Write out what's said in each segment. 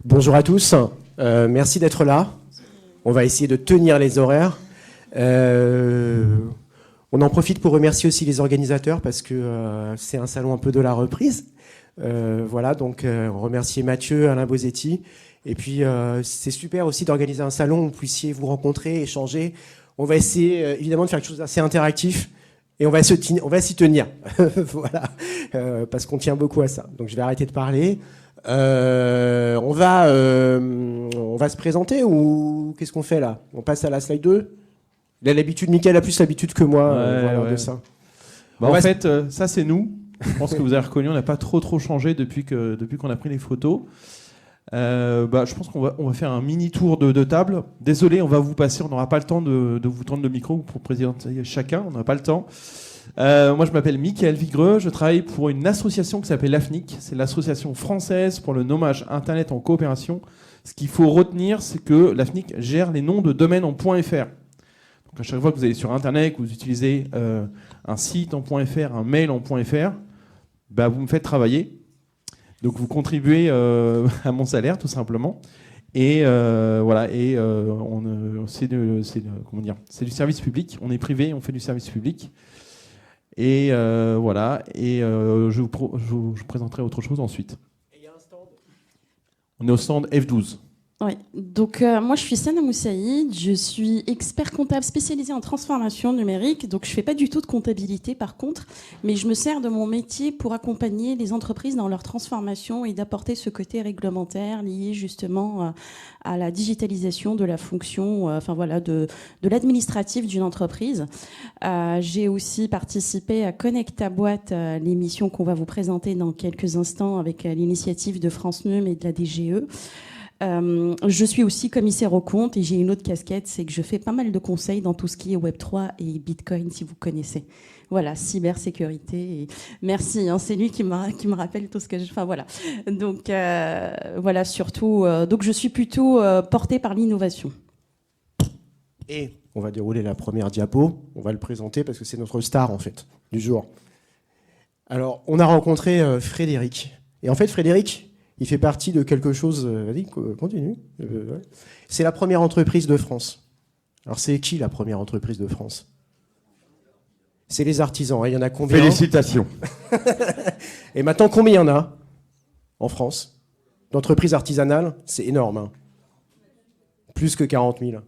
Bonjour à tous, merci d'être là. On va essayer de tenir les horaires. On en profite pour remercier aussi les organisateurs parce que c'est un salon un peu de la reprise. Voilà, donc remercier Mathieu, Alain Bosetti. Et puis c'est super aussi d'organiser un salon où vous puissiez vous rencontrer, échanger. On va essayer évidemment de faire quelque chose d'assez interactif. Et on va s'y tenir, voilà, parce qu'on tient beaucoup à ça. Donc je vais arrêter de parler. On va se présenter ou qu'est-ce qu'on fait là? On passe à la slide 2. Il a l'habitude, Mickaël a plus l'habitude que moi de ça. Bah, en fait, ça c'est nous. Je pense que vous avez reconnu, on n'a pas trop changé depuis qu'on a pris les photos. Je pense qu'on va faire un mini tour de table. Désolé, on va vous passer, on n'aura pas le temps de vous tendre le micro pour présenter chacun, on n'a pas le temps. Moi je m'appelle Mickaël Vigreux, je travaille pour une association qui s'appelle l'AFNIC, c'est l'association française pour le nommage internet en coopération. Ce qu'il faut retenir, c'est que l'AFNIC gère les noms de domaines en .fr. Donc à chaque fois que vous allez sur internet, que vous utilisez un site en .fr, un mail en .fr, vous me faites travailler. Donc vous contribuez à mon salaire tout simplement. Et voilà. Et c'est du service public. On est privé, on fait du service public. Et voilà. Et je vous présenterai autre chose ensuite. Et il y a un stand. On est au stand F12. Oui, donc moi je suis Sana Moussaïd, je suis expert comptable spécialisé en transformation numérique, donc je fais pas du tout de comptabilité par contre, mais je me sers de mon métier pour accompagner les entreprises dans leur transformation et d'apporter ce côté réglementaire lié justement à la digitalisation de la fonction, de l'administratif d'une entreprise. J'ai aussi participé à Connect ta boîte, l'émission qu'on va vous présenter dans quelques instants avec l'initiative de France Num et de la DGE. Je suis aussi commissaire aux comptes et j'ai une autre casquette, c'est que je fais pas mal de conseils dans tout ce qui est Web3 et Bitcoin, si vous connaissez. Voilà, cybersécurité. Et merci, c'est lui qui me rappelle tout ce que je fais. Voilà. Donc, voilà, surtout. Donc, je suis plutôt portée par l'innovation. Et on va dérouler la première diapo. On va le présenter parce que c'est notre star, en fait, du jour. Alors, on a rencontré Frédéric. Et en fait, Frédéric, il fait partie de quelque chose... Vas-y, continue. Ouais. C'est la première entreprise de France. Alors, c'est qui la première entreprise de France? C'est les artisans. Il y en a combien? Félicitations. Et maintenant, combien il y en a en France d'entreprises artisanales? C'est énorme. Hein. Plus que 40 000.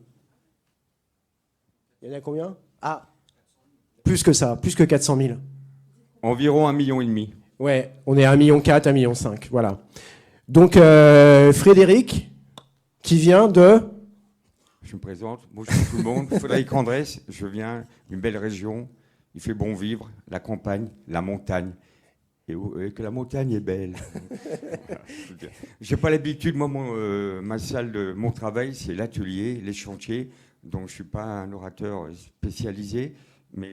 Il y en a combien? Plus que ça. Plus que 400 000. Environ 1,5 million. Ouais, on est à 1,4 million, 1,5 million. Voilà. Donc, Frédéric, qui vient de... Je me présente. Bonjour tout le monde. Frédéric Andrés. Je viens d'une belle région. Il fait bon vivre. La campagne, la montagne. Et que la montagne est belle. J'ai pas l'habitude. Moi, ma salle de mon travail, c'est l'atelier, les chantiers. Donc, je suis pas un orateur spécialisé. Mais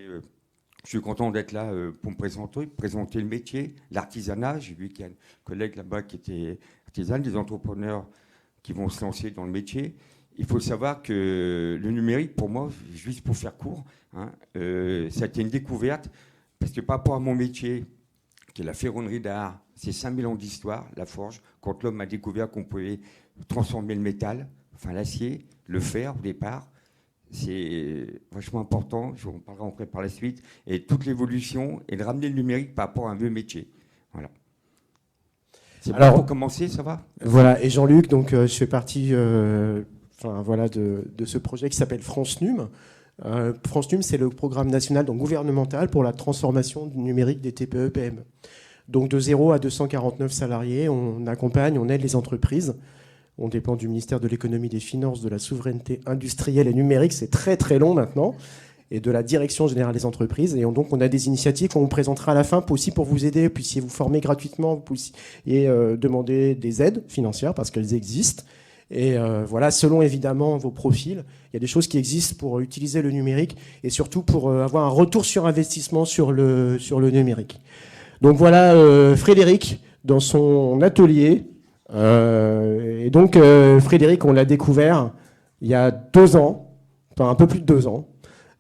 je suis content d'être là pour me présenter le métier, l'artisanat. J'ai vu qu'il y a un collègue là-bas qui était artisan, des entrepreneurs qui vont se lancer dans le métier. Il faut savoir que le numérique, pour moi, juste pour faire court, ça a été une découverte parce que par rapport à mon métier, qui est la ferronnerie d'art, c'est 5000 ans d'histoire, la forge, quand l'homme a découvert qu'on pouvait transformer le métal, enfin l'acier, le fer au départ. C'est vachement important, je vous en parlerai après par la suite, et toute l'évolution et de ramener le numérique par rapport à un vieux métier. Voilà. Alors, pour commencer, ça va? Voilà, et Jean-Luc, donc je fais partie de ce projet qui s'appelle France Num. France Num, c'est le programme national donc gouvernemental pour la transformation numérique des TPE-PME. Donc de 0 à 249 salariés, on accompagne, on aide les entreprises. On dépend du ministère de l'économie, des finances, de la souveraineté industrielle et numérique, c'est très très long maintenant, et de la direction générale des entreprises. Et donc on a des initiatives qu'on vous présentera à la fin aussi pour vous aider, vous puissiez vous former gratuitement, vous puissiez demander des aides financières parce qu'elles existent. Et voilà, selon évidemment vos profils, il y a des choses qui existent pour utiliser le numérique et surtout pour avoir un retour sur investissement sur le numérique. Donc voilà Frédéric dans son atelier. Et donc Frédéric, on l'a découvert il y a 2 ans, enfin un peu plus de 2 ans.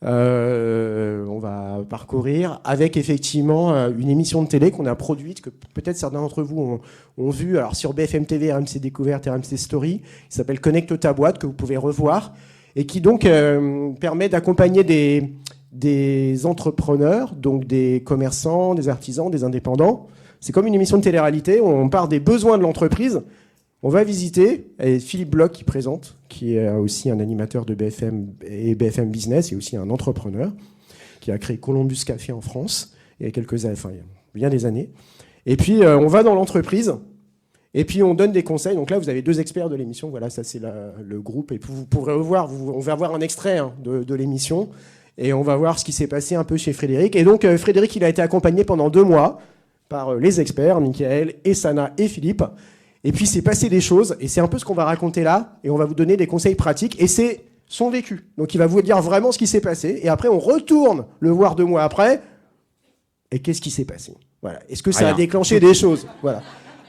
On va parcourir avec effectivement une émission de télé qu'on a produite, que peut-être certains d'entre vous ont vu, alors sur BFM TV, RMC Découverte, RMC Story. Il s'appelle Connecte ta boîte, que vous pouvez revoir, et qui donc permet d'accompagner des entrepreneurs, donc des commerçants, des artisans, des indépendants. C'est comme une émission de télé-réalité, on part des besoins de l'entreprise. On va visiter, et Philippe Bloch qui présente, qui est aussi un animateur de BFM et BFM Business, et aussi un entrepreneur, qui a créé Columbus Café en France, il y a il y a bien des années. Et puis, on va dans l'entreprise, et puis on donne des conseils. Donc là, vous avez 2 experts de l'émission, voilà, ça c'est le groupe, et vous pourrez voir, on va voir un extrait de l'émission, et on va voir ce qui s'est passé un peu chez Frédéric. Et donc, Frédéric, il a été accompagné pendant 2 mois par les experts, Michael, et Sana et Philippe. Et puis, c'est passé des choses, et c'est un peu ce qu'on va raconter là, et on va vous donner des conseils pratiques, et c'est son vécu. Donc, il va vous dire vraiment ce qui s'est passé, et après, on retourne le voir 2 mois après, et qu'est-ce qui s'est passé ? Voilà. Est-ce que ça a déclenché des choses ? Voilà.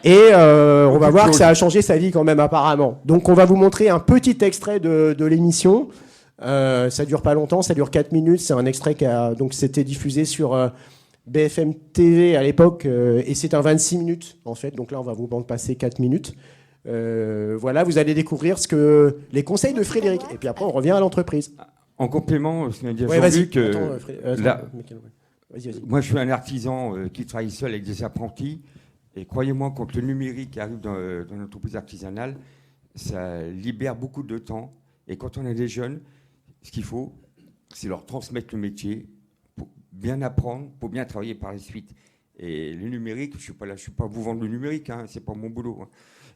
Et on va voir que ça a changé sa vie quand même, apparemment. Donc, on va vous montrer un petit extrait de l'émission. Ça dure pas longtemps, ça dure 4 minutes. C'est un extrait qui donc c'était diffusé sur BFM TV à l'époque, et c'est un 26 minutes en fait, donc là on va vous passer 4 minutes. Voilà, vous allez découvrir les conseils de Frédéric, et puis après on revient à l'entreprise. En complément, ce que m'a dit Jean-Luc, vas-y. Moi je suis un artisan qui travaille seul avec des apprentis, et croyez-moi, quand le numérique arrive dans l'entreprise artisanale, ça libère beaucoup de temps, et quand on a des jeunes, ce qu'il faut, c'est leur transmettre le métier, pour bien apprendre, pour bien travailler par la suite. Et le numérique, je ne suis pas vous vendre le numérique, hein, c'est pas mon boulot. Hein.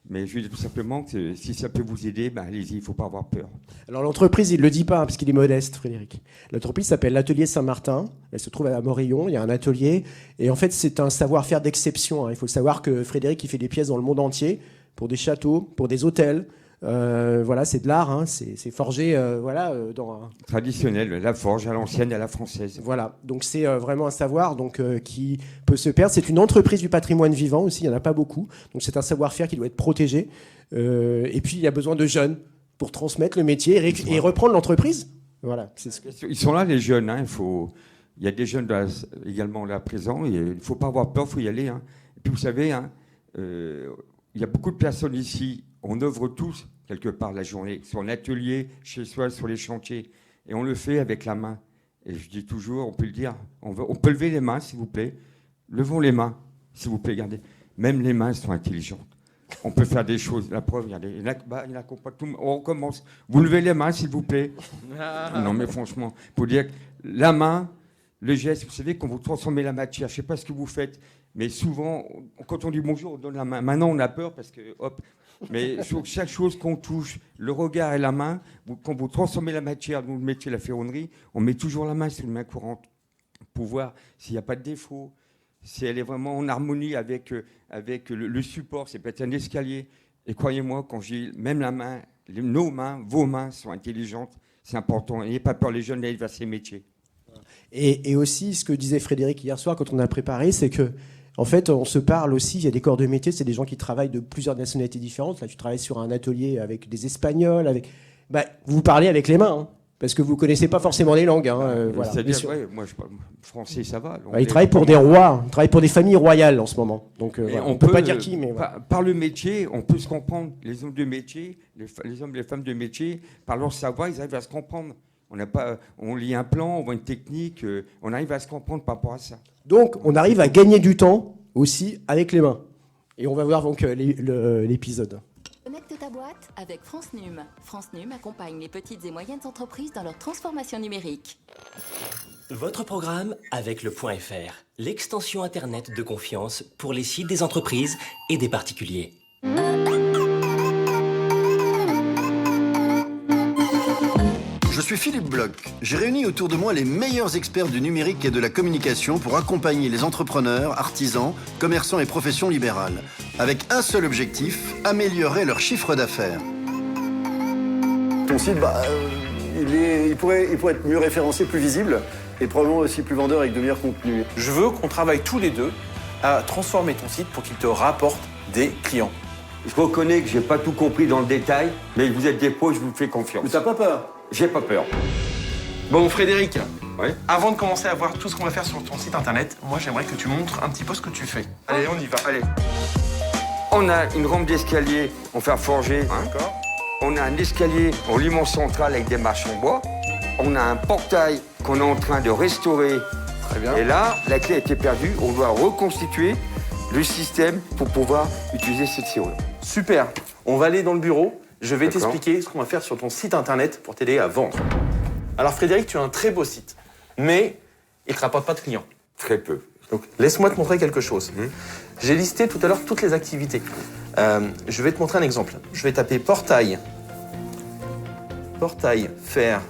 Mais je veux dire tout simplement que si ça peut vous aider, allez-y, il ne faut pas avoir peur. Alors l'entreprise, il ne le dit pas, parce qu'il est modeste, Frédéric. L'entreprise s'appelle l'Atelier Saint-Martin, elle se trouve à Morillon, il y a un atelier, et en fait c'est un savoir-faire d'exception. Hein. Il faut savoir que Frédéric, il fait des pièces dans le monde entier, pour des châteaux, pour des hôtels. Voilà, c'est de l'art, hein, c'est forgé dans traditionnel, la forge à l'ancienne et à la française. Voilà, donc c'est vraiment un savoir qui peut se perdre. C'est une entreprise du patrimoine vivant aussi, il n'y en a pas beaucoup, donc c'est un savoir-faire qui doit être protégé. Et puis il y a besoin de jeunes pour transmettre le métier et reprendre l'entreprise. Voilà, Ils sont là les jeunes, hein, il y a des jeunes également là présents, il ne faut pas avoir peur, il faut y aller. Hein. Et puis vous savez, hein, il y a beaucoup de personnes ici. On œuvre tous, quelque part, la journée, sur l'atelier, chez soi, sur les chantiers. Et on le fait avec la main. Et je dis toujours, on peut le dire, on peut lever les mains, s'il vous plaît. Levons les mains, s'il vous plaît, regardez. Même les mains sont intelligentes. On peut faire des choses. La preuve, regardez, il y en a pas tout. On recommence. Vous levez les mains, s'il vous plaît. Non, mais franchement, pour dire que la main, le geste, vous savez, quand vous transformez la matière, je ne sais pas ce que vous faites, mais souvent, quand on dit bonjour, on donne la main. Maintenant, on a peur parce que, hop. Mais sur chaque chose qu'on touche, le regard et la main, quand vous transformez la matière, vous mettez la ferronnerie, on met toujours la main sur une main courante pour voir s'il n'y a pas de défaut, si elle est vraiment en harmonie avec le support, c'est peut-être un escalier. Et croyez-moi, quand j'ai même la main, nos mains, vos mains sont intelligentes, c'est important. N'ayez pas peur, les jeunes arrivent à ces métiers. Et aussi, ce que disait Frédéric hier soir quand on a préparé, c'est que en fait, on se parle aussi, il y a des corps de métier, c'est des gens qui travaillent de plusieurs nationalités différentes. Là, tu travailles sur un atelier avec des Espagnols, vous parlez avec les mains, hein, parce que vous ne connaissez pas forcément les langues. Hein, voilà. C'est-à-dire, moi, français, ça va. Ils travaillent pour des rois, ils travaillent pour des familles royales en ce moment. Donc, on ne peut pas dire qui, mais... Par le métier, on peut se comprendre. Les hommes de métier, les hommes et les femmes de métier, par leur savoir, ils arrivent à se comprendre. On lit un plan, on voit une technique, on arrive à se comprendre par rapport à ça. Donc, on arrive à gagner du temps aussi avec les mains. Et on va voir donc l'épisode. Connecte ta boîte avec France Num. France Num accompagne les petites et moyennes entreprises dans leur transformation numérique. Votre programme avec le .fr, l'extension Internet de confiance pour les sites des entreprises et des particuliers. Je suis Philippe Bloch. J'ai réuni autour de moi les meilleurs experts du numérique et de la communication pour accompagner les entrepreneurs, artisans, commerçants et professions libérales. Avec un seul objectif, améliorer leur chiffre d'affaires. Ton site, il pourrait être mieux référencé, plus visible et probablement aussi plus vendeur avec de meilleurs contenus. Je veux qu'on travaille tous les deux à transformer ton site pour qu'il te rapporte des clients. Je reconnais que je n'ai pas tout compris dans le détail, mais vous êtes des pros, je vous fais confiance. Mais t'as pas peur ? J'ai pas peur. Bon, Frédéric, Ouais. avant de commencer à voir tout ce qu'on va faire sur ton site internet, moi j'aimerais que tu montres un petit peu ce que tu fais. Allez, on y va. Allez. On a une rampe d'escalier en fer forgé. D'accord. On a un escalier en limon central avec des marches en bois. On a un portail qu'on est en train de restaurer. Très bien. Et là, la clé a été perdue. On doit reconstituer le système pour pouvoir utiliser cette serrure. Super. On va aller dans le bureau. Je vais D'accord. t'expliquer ce qu'on va faire sur ton site internet pour t'aider à vendre. Alors Frédéric, tu as un très beau site, mais il ne te rapporte pas de clients. Très peu. Donc laisse-moi te montrer quelque chose. J'ai listé tout à l'heure toutes les activités. Je vais te montrer un exemple. Je vais taper portail. Portail fer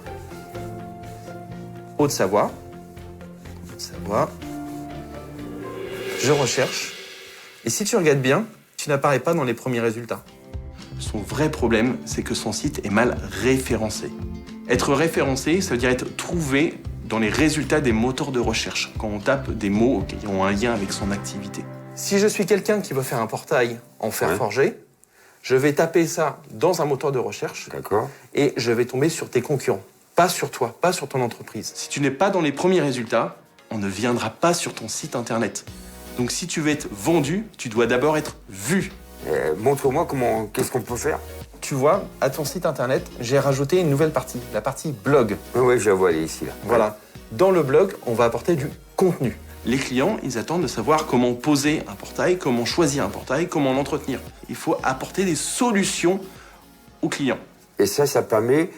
Haute-Savoie. Haute-Savoie. Je recherche. Et si tu regardes bien, tu n'apparais pas dans les premiers résultats. Son vrai problème, c'est que son site est mal référencé. Être référencé, ça veut dire être trouvé dans les résultats des moteurs de recherche, quand on tape des mots qui ont un lien avec son activité. Si je suis quelqu'un qui veut faire un portail en fer forgé, je vais taper ça dans un moteur de recherche D'accord. et je vais tomber sur tes concurrents. Pas sur toi, pas sur ton entreprise. Si tu n'es pas dans les premiers résultats, on ne viendra pas sur ton site internet. Donc si tu veux être vendu, tu dois d'abord être vu. Montre-moi qu'est-ce qu'on peut faire. Tu vois, à ton site internet, j'ai rajouté une nouvelle partie, la partie blog. Oui, je la vois, elle est ici. Là. Voilà. Dans le blog, on va apporter du contenu. Les clients, ils attendent de savoir comment poser un portail, comment choisir un portail, comment l'entretenir. Il faut apporter des solutions aux clients. Et ça permet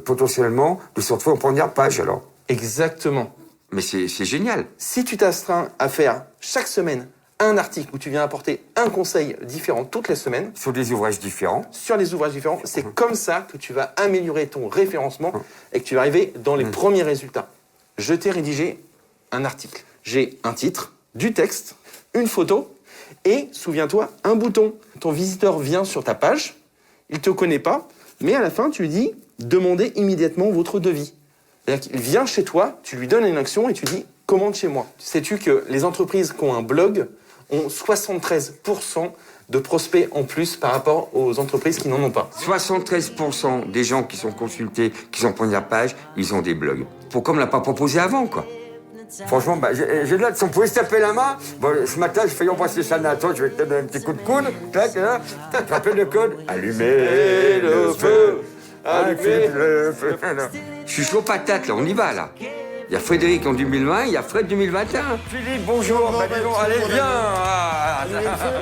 potentiellement de se retrouver en première page, alors. Exactement. Mais c'est génial. Si tu t'astreins à faire chaque semaine un article où tu viens apporter un conseil différent toutes les semaines, Sur des ouvrages différents. sur des ouvrages différents, c'est comme ça que tu vas améliorer ton référencement et que tu vas arriver dans les premiers résultats. Je t'ai rédigé un article. J'ai un titre, du texte, une photo et, souviens-toi, un bouton. Ton visiteur vient sur ta page, il ne te connaît pas, mais à la fin, tu lui dis « Demandez immédiatement votre devis ». C'est-à-dire qu'il vient chez toi, tu lui donnes une action et tu dis « Commande chez moi ». Sais-tu que les entreprises qui ont un blog ont 73% de prospects en plus par rapport aux entreprises qui n'en ont pas. 73% des gens qui sont consultés, qui sont en première page, ils ont des blogs. Pourquoi on ne l'a pas proposé avant, quoi? Franchement, j'ai de là, si on pouvait se taper la main, ce matin, je fais embrasser Sana. Attends, je vais te donner un petit coup de coude. Tac, là. Tu te rappelles le code? Allumer le feu. Allumer le feu. Je suis chaud patate, là, on y va, là. Il y a Frédéric en 2020, il y a Fred 2021. Philippe, bonjour. Dis donc, allez, viens.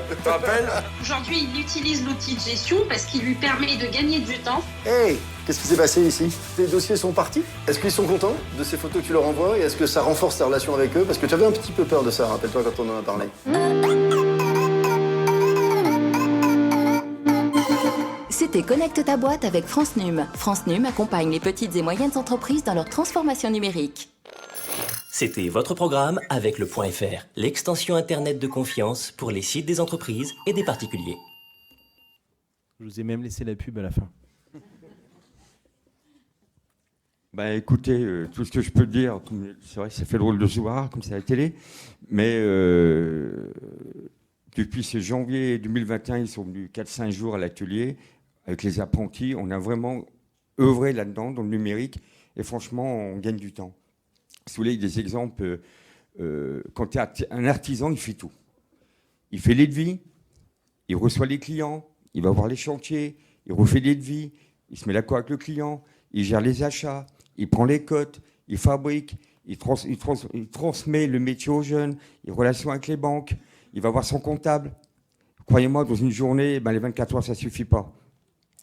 Tu te rappelles? Aujourd'hui, il utilise l'outil de gestion parce qu'il lui permet de gagner du temps. Hey, qu'est-ce qui s'est passé ici? Tes dossiers sont partis? Est-ce qu'ils sont contents de ces photos que tu leur envoies? Et est-ce que ça renforce ta relation avec eux? Parce que tu avais un petit peu peur de ça, rappelle-toi, quand on en a parlé. C'était Connecte ta boîte avec France Num. France Num accompagne les petites et moyennes entreprises dans leur transformation numérique. C'était votre programme avec le .fr, l'extension Internet de confiance pour les sites des entreprises et des particuliers. Je vous ai même laissé la pub à la fin. Écoutez, tout ce que je peux dire, c'est vrai que ça fait drôle de se voir comme ça à la télé, mais depuis ce janvier 2021, ils sont venus 4-5 jours à l'atelier avec les apprentis. On a vraiment œuvré là-dedans, dans le numérique, et franchement, on gagne du temps. Si vous voulez, des exemples, quand tu es un artisan, il fait tout. Il fait les devis, il reçoit les clients, il va voir les chantiers, il refait les devis, il se met d'accord avec le client, il gère les achats, il prend les cotes, il fabrique, il transmet le métier aux jeunes, il relation avec les banques, il va voir son comptable. Croyez-moi, dans une journée, les 24 heures, ça ne suffit pas.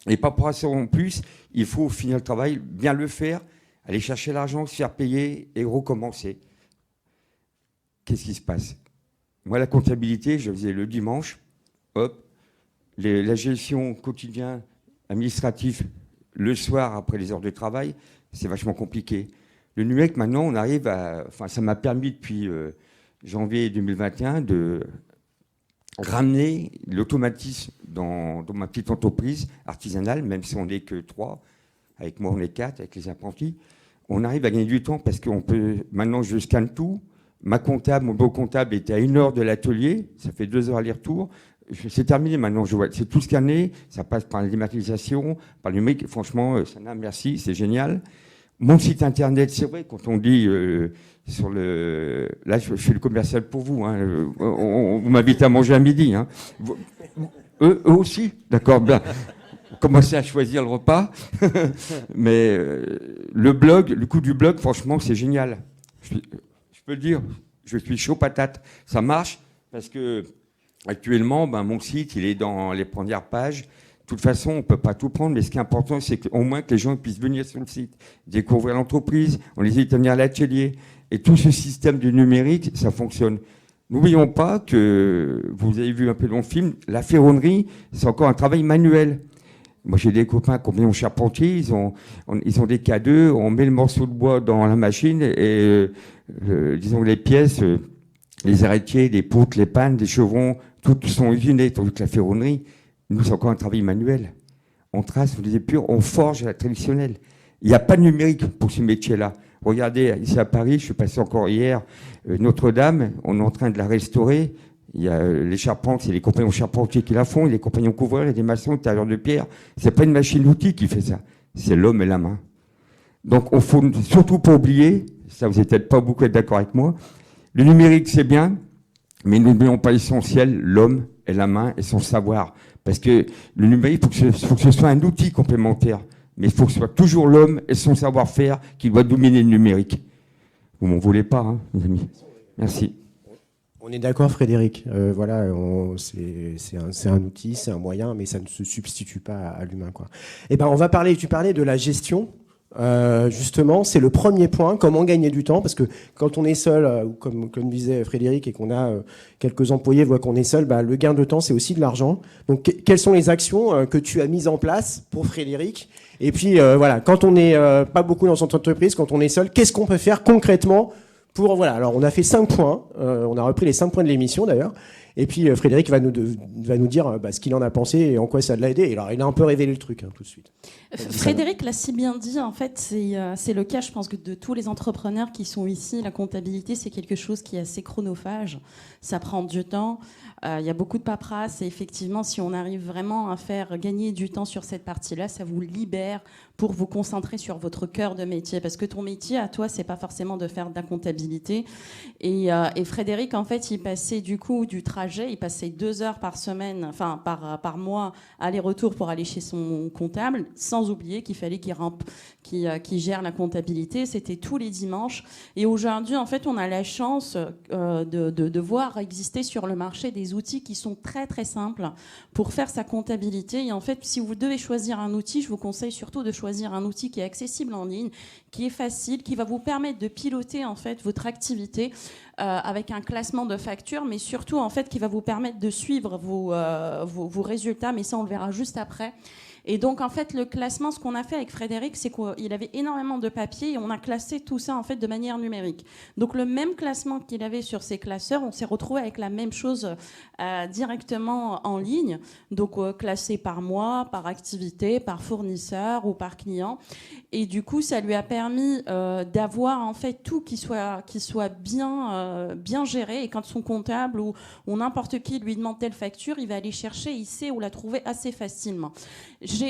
Et pas pour ça en plus, il faut finir le travail, bien le faire, aller chercher l'argent, se faire payer et recommencer. Qu'est-ce qui se passe? Moi, la comptabilité, je faisais le dimanche, hop, la gestion quotidienne administrative le soir après les heures de travail, c'est vachement compliqué. Le numérique, maintenant, on arrive à... Enfin, ça m'a permis depuis janvier 2021 de ramener l'automatisme dans ma petite entreprise artisanale, même si on n'est que 3. Avec moi, on est 4, avec les apprentis. On arrive à gagner du temps parce qu'on peut... Maintenant, je scanne tout. Mon beau comptable était à 1 heure de l'atelier. Ça fait 2 heures aller-retour. C'est terminé maintenant. C'est tout scanné. Ça passe par la dématérialisation, par le numérique. Franchement, Sana, merci. C'est génial. mon site internet, c'est vrai, quand on dit sur le... Là, je fais le commercial pour vous. Hein, vous m'invitez à manger à midi. Hein. Eux aussi, d'accord. Bien. Commencez à choisir le repas. Mais le blog, le coup du blog, franchement, c'est génial. Je peux le dire, je suis chaud patate. Ça marche parce que actuellement, mon site, il est dans les premières pages. De toute façon, on ne peut pas tout prendre, mais ce qui est important, c'est qu'au moins que les gens puissent venir sur le site, découvrir l'entreprise, on les invite à venir à l'atelier. Et tout ce système du numérique, ça fonctionne. N'oublions pas que, vous avez vu un peu dans le film, la ferronnerie, c'est encore un travail manuel. Moi, j'ai des copains qui ont charpentier, ils ont des K2, on met le morceau de bois dans la machine et, disons, les pièces, les arrêtiers, les poutres, les pannes, les chevrons, toutes sont usinées, tandis que la ferronnerie, nous, c'est encore un travail manuel. On trace, on les épure, on forge à la traditionnelle. Il n'y a pas de numérique pour ce métier-là. Regardez, ici à Paris, je suis passé encore hier, Notre-Dame, on est en train de la restaurer. Il y a les charpentes, c'est les compagnons charpentiers qui la font, les compagnons couvreurs, il y a des maçons, des tailleurs de pierre. C'est pas une machine-outil qui fait ça. C'est l'homme et la main. Donc, il faut surtout pas oublier, ça vous n'êtes peut-être pas beaucoup d'accord avec moi, le numérique, c'est bien, mais n'oublions pas l'essentiel, l'homme et la main et son savoir. Parce que le numérique, il faut que ce soit un outil complémentaire. Mais il faut que ce soit toujours l'homme et son savoir-faire qui doit dominer le numérique. Vous m'en voulez pas, hein, mes amis. Merci. On est d'accord, Frédéric. Voilà, c'est un outil, c'est un moyen, mais ça ne se substitue pas à l'humain, quoi. Eh ben, on va parler. Tu parlais de la gestion. Justement, c'est le premier point, comment gagner du temps, parce que quand on est seul, comme disait Frédéric, et qu'on a quelques employés voient qu'on est seul, le gain de temps, c'est aussi de l'argent. Donc, quelles sont les actions que tu as mises en place pour Frédéric? Et puis, voilà, quand on n'est pas beaucoup dans son entreprise, quand on est seul, qu'est-ce qu'on peut faire concrètement pour... Voilà, alors on a fait 5 points, on a repris les 5 points de l'émission d'ailleurs. Et puis Frédéric va nous dire ce qu'il en a pensé et en quoi ça l'a aidé. Et alors, il a un peu révélé le truc, tout de suite. Frédéric l'a si bien dit, en fait, c'est le cas, je pense, que de tous les entrepreneurs qui sont ici. La comptabilité, c'est quelque chose qui est assez chronophage. Ça prend du temps. Il y a beaucoup de paperasse. Et effectivement, si on arrive vraiment à faire gagner du temps sur cette partie-là, ça vous libère pour vous concentrer sur votre cœur de métier. Parce que ton métier, à toi, c'est pas forcément de faire de la comptabilité. Et Frédéric, en fait, il passait du coup du trajet. Il passait 2 heures par semaine, enfin par mois, aller-retour pour aller chez son comptable, sans oublier qu'il fallait qu'il gère la comptabilité. C'était tous les dimanches. Et aujourd'hui, en fait, on a la chance de voir exister sur le marché des outils qui sont très, très simples pour faire sa comptabilité. Et en fait, si vous devez choisir un outil, je vous conseille surtout de choisir un outil qui est accessible en ligne, qui est facile, qui va vous permettre de piloter, en fait, votre activité avec un classement de factures, mais surtout, en fait, qui va vous permettre de suivre vos résultats. Mais ça, on le verra juste après. Et donc, en fait, le classement, ce qu'on a fait avec Frédéric, c'est qu'il avait énormément de papiers et on a classé tout ça, en fait, de manière numérique. Donc, le même classement qu'il avait sur ses classeurs, on s'est retrouvé avec la même chose directement en ligne. Donc, classé par mois, par activité, par fournisseur ou par client. Et du coup, ça lui a permis d'avoir, en fait, tout qui soit bien géré. Et quand son comptable ou n'importe qui lui demande telle facture, il va aller chercher, il sait où la trouver assez facilement.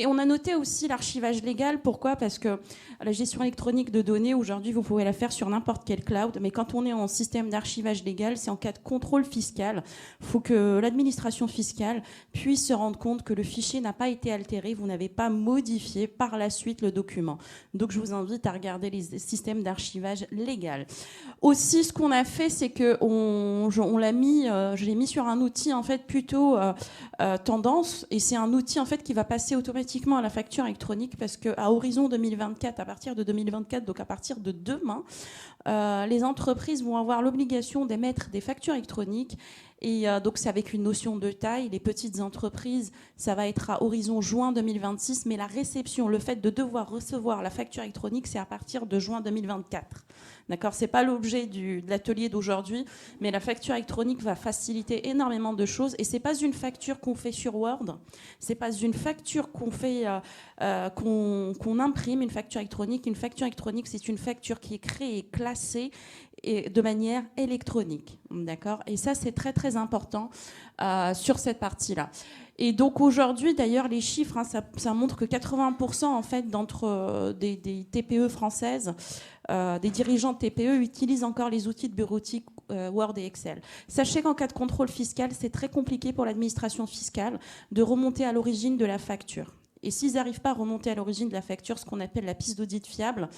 On a noté aussi l'archivage légal. Pourquoi ? Parce que la gestion électronique de données, aujourd'hui, vous pouvez la faire sur n'importe quel cloud. Mais quand on est en système d'archivage légal, c'est en cas de contrôle fiscal. Il faut que l'administration fiscale puisse se rendre compte que le fichier n'a pas été altéré. Vous n'avez pas modifié par la suite le document. Donc, je vous invite à regarder les systèmes d'archivage légal. Aussi, ce qu'on a fait, c'est que je l'ai mis sur un outil, en fait, plutôt tendance. Et c'est un outil, en fait, qui va passer automatiquement à la facture électronique parce qu'à horizon 2024, à partir de 2024, donc à partir de demain, les entreprises vont avoir l'obligation d'émettre des factures électroniques. Et donc, c'est avec une notion de taille. Les petites entreprises, ça va être à horizon juin 2026. Mais la réception, le fait de devoir recevoir la facture électronique, c'est à partir de juin 2024. D'accord ? C'est pas l'objet de l'atelier d'aujourd'hui, mais la facture électronique va faciliter énormément de choses. Et c'est pas une facture qu'on fait sur Word. C'est pas une facture qu'on fait, qu'on imprime, une facture électronique. Une facture électronique, c'est une facture qui est créée et classée et de manière électronique. D'accord ? Et ça, c'est très, très très important sur cette partie-là. Et donc aujourd'hui, d'ailleurs, les chiffres, ça montre que 80% en fait des TPE françaises, des dirigeants de TPE utilisent encore les outils de bureautique Word et Excel. Sachez qu'en cas de contrôle fiscal, c'est très compliqué pour l'administration fiscale de remonter à l'origine de la facture. Et s'ils n'arrivent pas à remonter à l'origine de la facture, ce qu'on appelle la piste d'audit fiable,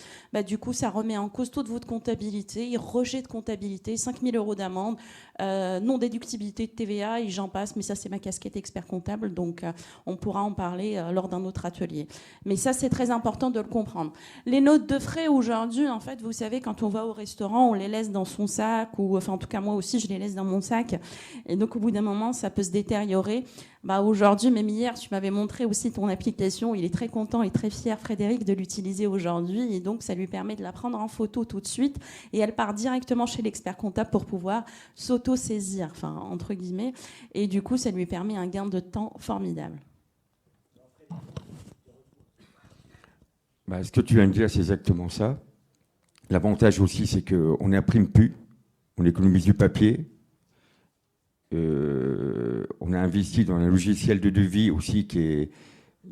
du coup, ça remet en cause toute votre comptabilité, rejet de comptabilité, 5 000 € d'amende, non-déductibilité de TVA, et j'en passe. Mais ça, c'est ma casquette expert comptable, donc on pourra en parler lors d'un autre atelier. Mais ça, c'est très important de le comprendre. Les notes de frais, aujourd'hui, en fait, vous savez, quand on va au restaurant, on les laisse dans son sac, ou enfin, en tout cas, moi aussi, je les laisse dans mon sac. Et donc, au bout d'un moment, ça peut se détériorer. Aujourd'hui, même hier, tu m'avais montré aussi ton application. Il est très content et très fier, Frédéric, de l'utiliser aujourd'hui. Et donc, ça lui permet de la prendre en photo tout de suite. Et elle part directement chez l'expert comptable pour pouvoir s'auto-saisir, enfin, entre guillemets. Et du coup, ça lui permet un gain de temps formidable. Ce que tu viens de dire, c'est exactement ça. L'avantage aussi, c'est qu'on n'imprime plus. On économise du papier. On a investi dans un logiciel de devis aussi qui est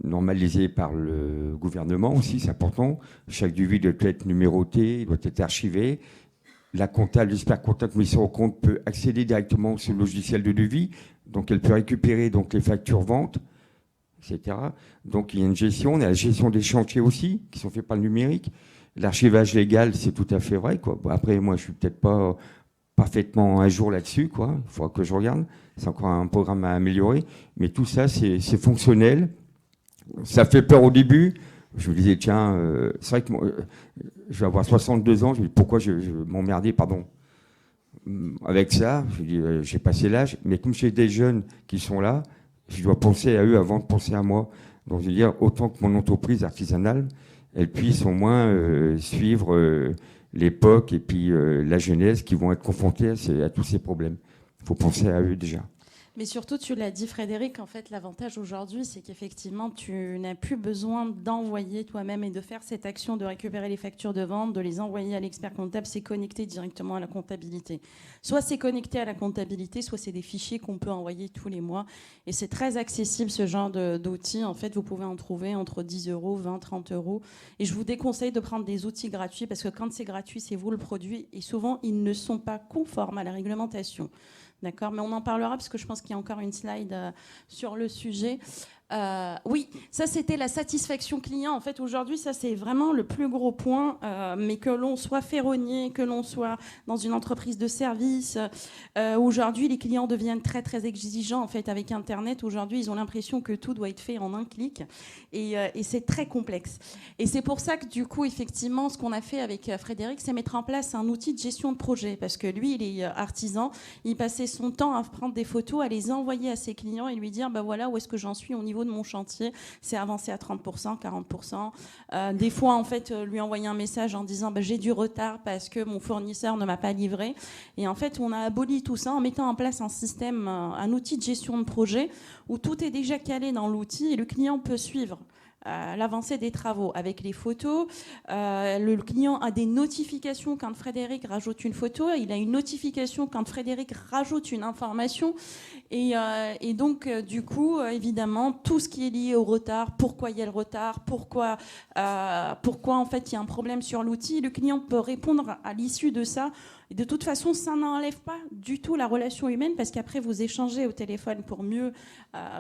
normalisé par le gouvernement aussi, c'est important. Chaque devis doit être numéroté, doit être archivé. La comptable, l'expert comptable commissaire aux comptes peut accéder directement sur le logiciel de devis, donc elle peut récupérer donc les factures ventes, etc. Donc il y a une gestion, on a la gestion des chantiers aussi, qui sont faits par le numérique. L'archivage légal, c'est tout à fait vrai, quoi. Après, moi, je suis peut-être pas parfaitement à jour là-dessus, quoi. Il faudra que je regarde. C'est encore un programme à améliorer. Mais tout ça, c'est fonctionnel. Ça fait peur au début. Je me disais, tiens, c'est vrai que je vais avoir 62 ans. Je me dis, pourquoi je m'emmerdais, avec ça. Je me dis, j'ai passé l'âge. Mais comme j'ai des jeunes qui sont là, je dois penser à eux avant de penser à moi. Donc, je veux dire, autant que mon entreprise artisanale, elle puisse au moins suivre l'époque et puis la jeunesse qui vont être confrontés à tous ces problèmes. Il faut penser à eux déjà. Mais surtout, tu l'as dit, Frédéric, en fait, l'avantage aujourd'hui, c'est qu'effectivement, tu n'as plus besoin d'envoyer toi-même et de faire cette action de récupérer les factures de vente, de les envoyer à l'expert comptable. C'est connecté directement à la comptabilité. Soit c'est connecté à la comptabilité, soit c'est des fichiers qu'on peut envoyer tous les mois. Et c'est très accessible, ce genre d'outils. En fait, vous pouvez en trouver entre 10 €, 20, 30 €. Et je vous déconseille de prendre des outils gratuits parce que quand c'est gratuit, c'est vous le produit. Et souvent, ils ne sont pas conformes à la réglementation. D'accord, mais on en parlera parce que je pense qu'il y a encore une slide sur le sujet. Oui, ça c'était la satisfaction client. En fait, aujourd'hui, ça c'est vraiment le plus gros point. Mais que l'on soit ferronnier, que l'on soit dans une entreprise de service, aujourd'hui, les clients deviennent très très exigeants. En fait, avec Internet, aujourd'hui, ils ont l'impression que tout doit être fait en un clic, et c'est très complexe. Et c'est pour ça que du coup, effectivement, ce qu'on a fait avec Frédéric, c'est mettre en place un outil de gestion de projet, parce que lui, il est artisan, il passait son temps à prendre des photos, à les envoyer à ses clients et lui dire, voilà, où est-ce que j'en suis au niveau de mon chantier, c'est avancé à 30%, 40%. Des fois, en fait, lui envoyer un message en disant j'ai du retard parce que mon fournisseur ne m'a pas livré. Et en fait, on a aboli tout ça en mettant en place un système, un outil de gestion de projet où tout est déjà calé dans l'outil et le client peut suivre l'avancée des travaux avec les photos. Le client a des notifications quand Frédéric rajoute une photo. Il a une notification quand Frédéric rajoute une information. Et donc, du coup, évidemment, tout ce qui est lié au retard, pourquoi il y a le retard, pourquoi en fait il y a un problème sur l'outil, le client peut répondre à l'issue de ça. Et de toute façon, ça n'enlève pas du tout la relation humaine parce qu'après, vous échangez au téléphone pour mieux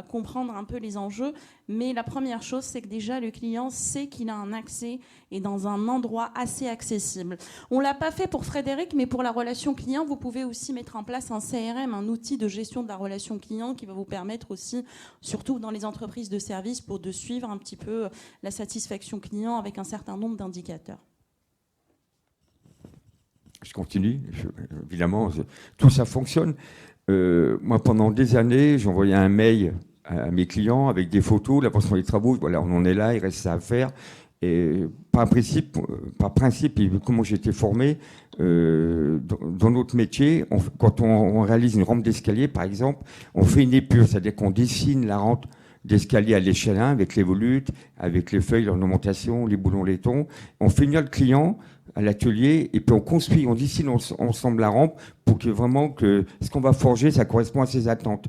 comprendre un peu les enjeux. Mais la première chose, c'est que déjà, le client sait qu'il a un accès et dans un endroit assez accessible. On ne l'a pas fait pour Frédéric, mais pour la relation client, vous pouvez aussi mettre en place un CRM, un outil de gestion de la relation client qui va vous permettre aussi, surtout dans les entreprises de services, de suivre un petit peu la satisfaction client avec un certain nombre d'indicateurs. Je continue, évidemment, tout ça fonctionne. Moi, pendant des années, j'envoyais un mail à mes clients avec des photos, l'avancement des travaux, voilà, on en est là, il reste ça à faire. Et par principe, et comment j'ai été formé, dans notre métier, quand on réalise une rampe d'escalier, par exemple, on fait une épure, c'est-à-dire qu'on dessine la rampe d'escalier à l'échelle 1 avec les volutes, avec les feuilles, l'ornementation, les boulons laiton. On fait venir le client à l'atelier et puis on dessine ensemble la rampe pour que vraiment que ce qu'on va forger, ça correspond à ses attentes.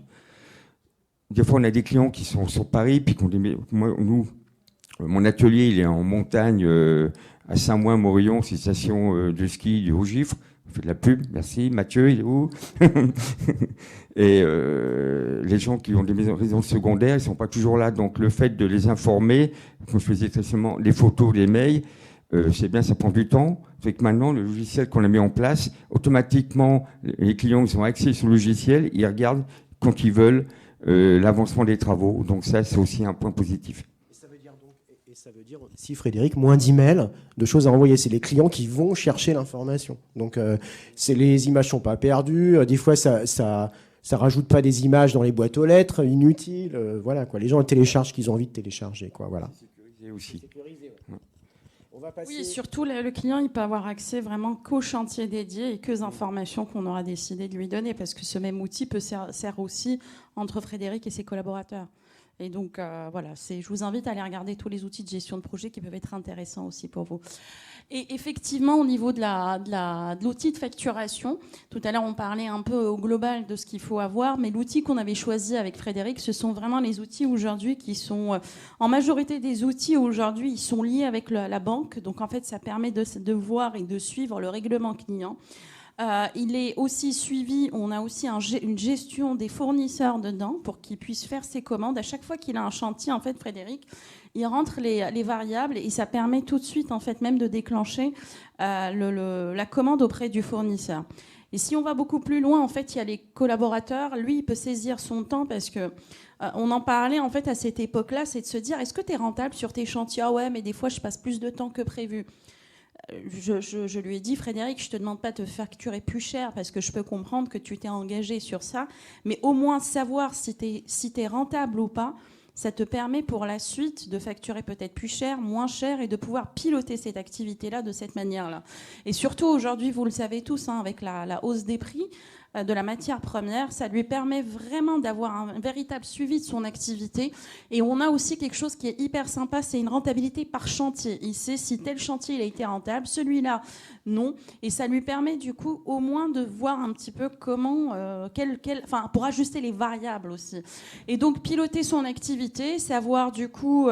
Des fois, on a des clients qui sont sur Paris, puis mon atelier, il est en montagne à Saint-Ouen-Morillon, c'est une station de ski du Haut-Gifre. On fait de la pub, merci. Mathieu, il est où? Et les gens qui ont des résidences secondaires, ils ne sont pas toujours là. Donc, le fait de les informer, comme je faisais très souvent, les photos, les mails, c'est bien, ça prend du temps. C'est que maintenant, le logiciel qu'on a mis en place, automatiquement, les clients ils ont accès sur le logiciel, ils regardent quand ils veulent l'avancement des travaux. Donc ça, c'est aussi un point positif. Et ça veut dire aussi, Frédéric, moins d'emails, de choses à envoyer. C'est les clients qui vont chercher l'information. Donc les images ne sont pas perdues. Des fois, ça rajoute pas des images dans les boîtes aux lettres inutiles. Voilà, quoi. Les gens téléchargent ce qu'ils ont envie de télécharger. Quoi, voilà. Sécurisé aussi. Ouais. On va passer... Oui, surtout le client, il peut avoir accès vraiment qu'au chantier dédié et qu'aux informations qu'on aura décidé de lui donner, parce que ce même outil sert aussi entre Frédéric et ses collaborateurs. Et donc, voilà, je vous invite à aller regarder tous les outils de gestion de projet qui peuvent être intéressants aussi pour vous. Et effectivement, au niveau de l'outil de facturation, tout à l'heure, on parlait un peu au global de ce qu'il faut avoir, mais l'outil qu'on avait choisi avec Frédéric, ce sont vraiment les outils aujourd'hui qui sont, en majorité des outils aujourd'hui, ils sont liés avec la banque. Donc, en fait, ça permet de voir et de suivre le règlement client. Il est aussi suivi, on a aussi une gestion des fournisseurs dedans pour qu'ils puissent faire ses commandes. À chaque fois qu'il a un chantier, en fait, Frédéric, il rentre les variables et ça permet tout de suite, en fait, même de déclencher la commande auprès du fournisseur. Et si on va beaucoup plus loin, en fait, il y a les collaborateurs. Lui, il peut saisir son temps parce que on en parlait, en fait, à cette époque-là, c'est de se dire, est-ce que tu es rentable sur tes chantiers? Ah ouais, mais des fois, je passe plus de temps que prévu. Je lui ai dit, Frédéric, je ne te demande pas de te facturer plus cher parce que je peux comprendre que tu t'es engagé sur ça, mais au moins savoir si tu es rentable ou pas, ça te permet pour la suite de facturer peut-être plus cher, moins cher et de pouvoir piloter cette activité-là de cette manière-là. Et surtout aujourd'hui, vous le savez tous, hein, avec la hausse des prix de la matière première, ça lui permet vraiment d'avoir un véritable suivi de son activité. Et on a aussi quelque chose qui est hyper sympa, c'est une rentabilité par chantier. Il sait si tel chantier il a été rentable, celui-là non. Et ça lui permet du coup au moins de voir un petit peu comment, pour ajuster les variables aussi. Et donc piloter son activité, savoir du coup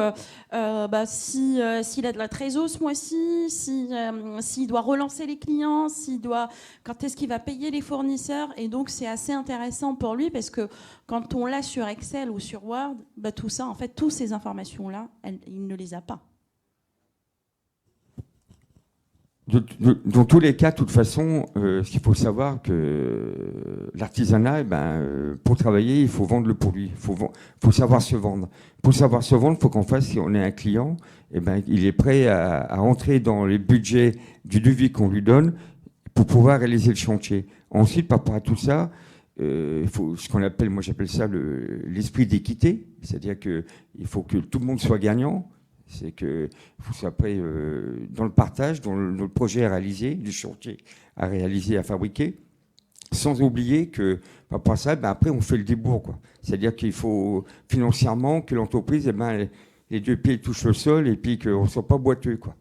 s'il a de la trésor ce mois-ci, s'il doit relancer les clients, quand est-ce qu'il va payer les fournisseurs. Et donc, c'est assez intéressant pour lui parce que quand on l'a sur Excel ou sur Word, tout ça, en fait, toutes ces informations-là, il ne les a pas. Dans tous les cas, de toute façon, ce qu'il faut savoir, que l'artisanat, pour travailler, il faut vendre le produit. Il faut savoir se vendre. Pour savoir se vendre, il faut qu'en face, si on est un client, il est prêt à rentrer dans les budgets du devis qu'on lui donne pour pouvoir réaliser le chantier. Ensuite, par rapport à tout ça, il faut ce qu'on appelle, moi j'appelle ça l'esprit d'équité, c'est-à-dire qu'il faut que tout le monde soit gagnant, c'est qu'il faut soit prêt dans le partage, dans le projet à réaliser, du chantier à réaliser, à fabriquer, sans oublier que par rapport à ça, après on fait le débours, quoi. C'est-à-dire qu'il faut financièrement que l'entreprise, les deux pieds touchent le sol et puis qu'on ne soit pas boiteux, quoi.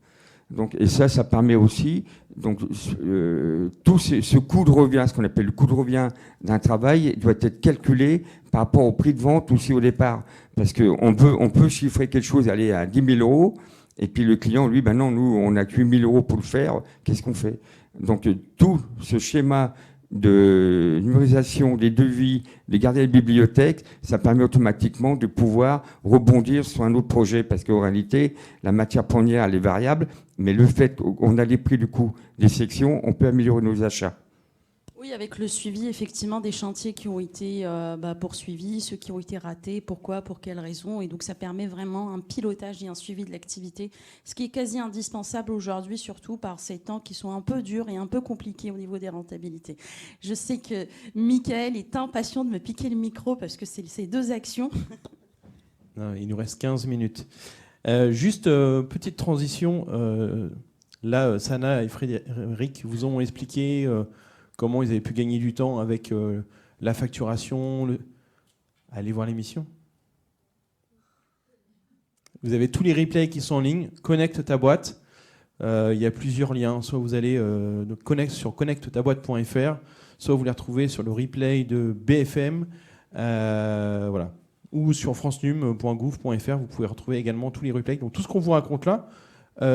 Donc, et ça permet aussi, donc, tout ce coût de revient, ce qu'on appelle le coût de revient d'un travail, doit être calculé par rapport au prix de vente aussi au départ. Parce qu'on peut chiffrer quelque chose, aller à 10 000 euros, et puis le client, lui, non, nous, on a que 8 000 euros pour le faire, qu'est-ce qu'on fait? Donc, tout ce schéma de numérisation des devis, de garder la bibliothèque, ça permet automatiquement de pouvoir rebondir sur un autre projet, parce qu'en réalité, la matière première, elle est variable, mais le fait qu'on a les prix du coup des sections, on peut améliorer nos achats. Oui, avec le suivi effectivement des chantiers qui ont été poursuivis, ceux qui ont été ratés, pourquoi, pour quelles raisons. Et donc ça permet vraiment un pilotage et un suivi de l'activité, ce qui est quasi indispensable aujourd'hui, surtout par ces temps qui sont un peu durs et un peu compliqués au niveau des rentabilités. Je sais que Michael est impatient de me piquer le micro parce que c'est ces deux actions. Non, il nous reste 15 minutes. Juste petite transition. Là, Sana et Frédéric vous ont expliqué comment ils avaient pu gagner du temps avec la facturation. Allez voir l'émission. Vous avez tous les replays qui sont en ligne. Connecte ta boîte. Il y a plusieurs liens. Soit vous allez sur connectetaboîte.fr, soit vous les retrouvez sur le replay de BFM, voilà, ou sur francenum.gouv.fr. Vous pouvez retrouver également tous les replays. Donc tout ce qu'on vous raconte là,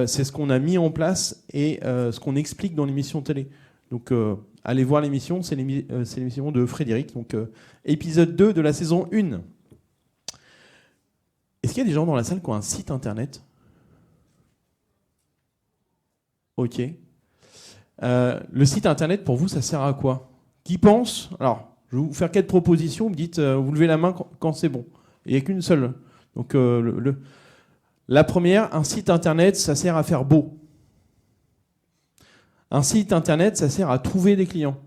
c'est ce qu'on a mis en place et ce qu'on explique dans l'émission télé. Donc allez voir l'émission, c'est l'émission de Frédéric, donc épisode 2 de la saison 1. Est-ce qu'il y a des gens dans la salle qui ont un site internet ? Ok. Le site internet, pour vous, ça sert à quoi ? Qui pense ? Alors, je vais vous faire 4 propositions. Vous me dites, vous levez la main quand c'est bon. Il n'y a qu'une seule. Donc, la première, un site internet, ça sert à faire beau. Un site internet, ça sert à trouver des clients.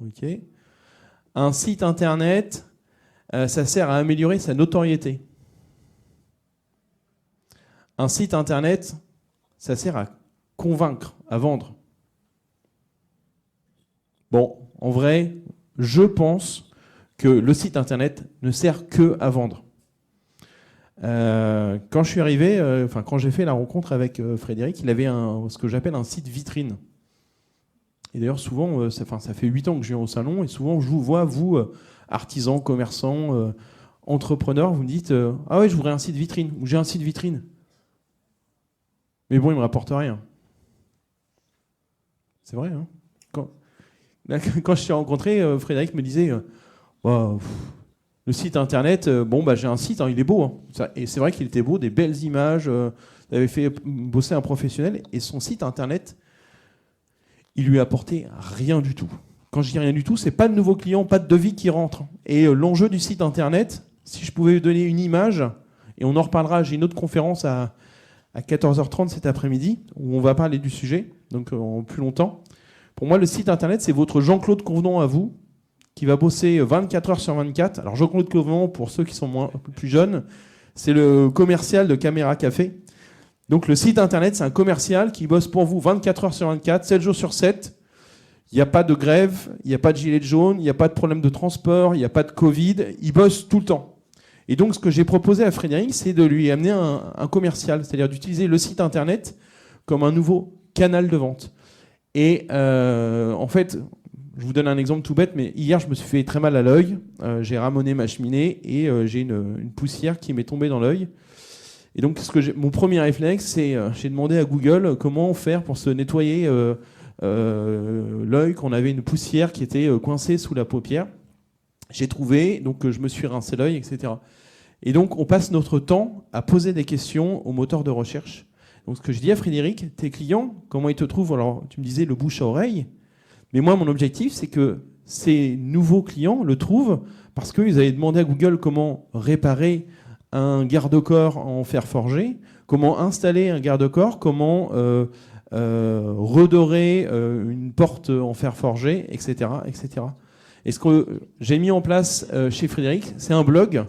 Ok. Un site internet, ça sert à améliorer sa notoriété. Un site internet, ça sert à convaincre, à vendre. Bon, en vrai, je pense que le site internet ne sert que à vendre. Quand je suis arrivé, quand j'ai fait la rencontre avec Frédéric, il avait ce que j'appelle un site vitrine. Et d'ailleurs, souvent, ça fait 8 ans que je viens au salon, et souvent, je vous vois, vous, artisans, commerçants, entrepreneurs, vous me dites « Ah ouais, je voudrais un site vitrine » ou « J'ai un site vitrine ». Mais bon, il ne me rapporte rien. C'est vrai, hein ? Quand je t'ai rencontré, Frédéric me disait le site internet, j'ai un site, hein, il est beau. Hein. Et c'est vrai qu'il était beau, des belles images. Il avait fait bosser un professionnel. Et son site internet, il lui apportait rien du tout. Quand je dis rien du tout, c'est pas de nouveaux clients, pas de devis qui rentrent. Et l'enjeu du site internet, si je pouvais donner une image, et on en reparlera, j'ai une autre conférence à 14h30 cet après-midi, où on va parler du sujet, donc en plus longtemps. Pour moi, le site internet, c'est votre Jean-Claude Convenant à vous, qui va bosser 24 heures sur 24. Alors Jean-Claude Convenant, pour ceux qui sont un peu plus jeunes, c'est le commercial de Caméra Café. Donc le site internet, c'est un commercial qui bosse pour vous 24 heures sur 24, 7 jours sur 7. Il n'y a pas de grève, il n'y a pas de gilet jaune, il n'y a pas de problème de transport, il n'y a pas de Covid. Il bosse tout le temps. Et donc, ce que j'ai proposé à Frédéric, c'est de lui amener un commercial, c'est-à-dire d'utiliser le site internet comme un nouveau canal de vente. Et en fait, je vous donne un exemple tout bête, mais hier, je me suis fait très mal à l'œil. J'ai ramoné ma cheminée et j'ai une poussière qui m'est tombée dans l'œil. Et donc, mon premier réflexe, c'est j'ai demandé à Google comment faire pour se nettoyer l'œil, qu'on avait une poussière qui était coincée sous la paupière. J'ai trouvé, donc je me suis rincé l'œil, etc. Et donc, on passe notre temps à poser des questions au moteur de recherche. Donc, ce que je dis à Frédéric, tes clients, comment ils te trouvent ? Alors, tu me disais le bouche à oreille. Mais moi, mon objectif, c'est que ces nouveaux clients le trouvent parce qu'ils avaient demandé à Google comment réparer un garde-corps en fer forgé, comment installer un garde-corps, comment redorer une porte en fer forgé, etc., etc. Et ce que j'ai mis en place chez Frédéric, c'est un blog.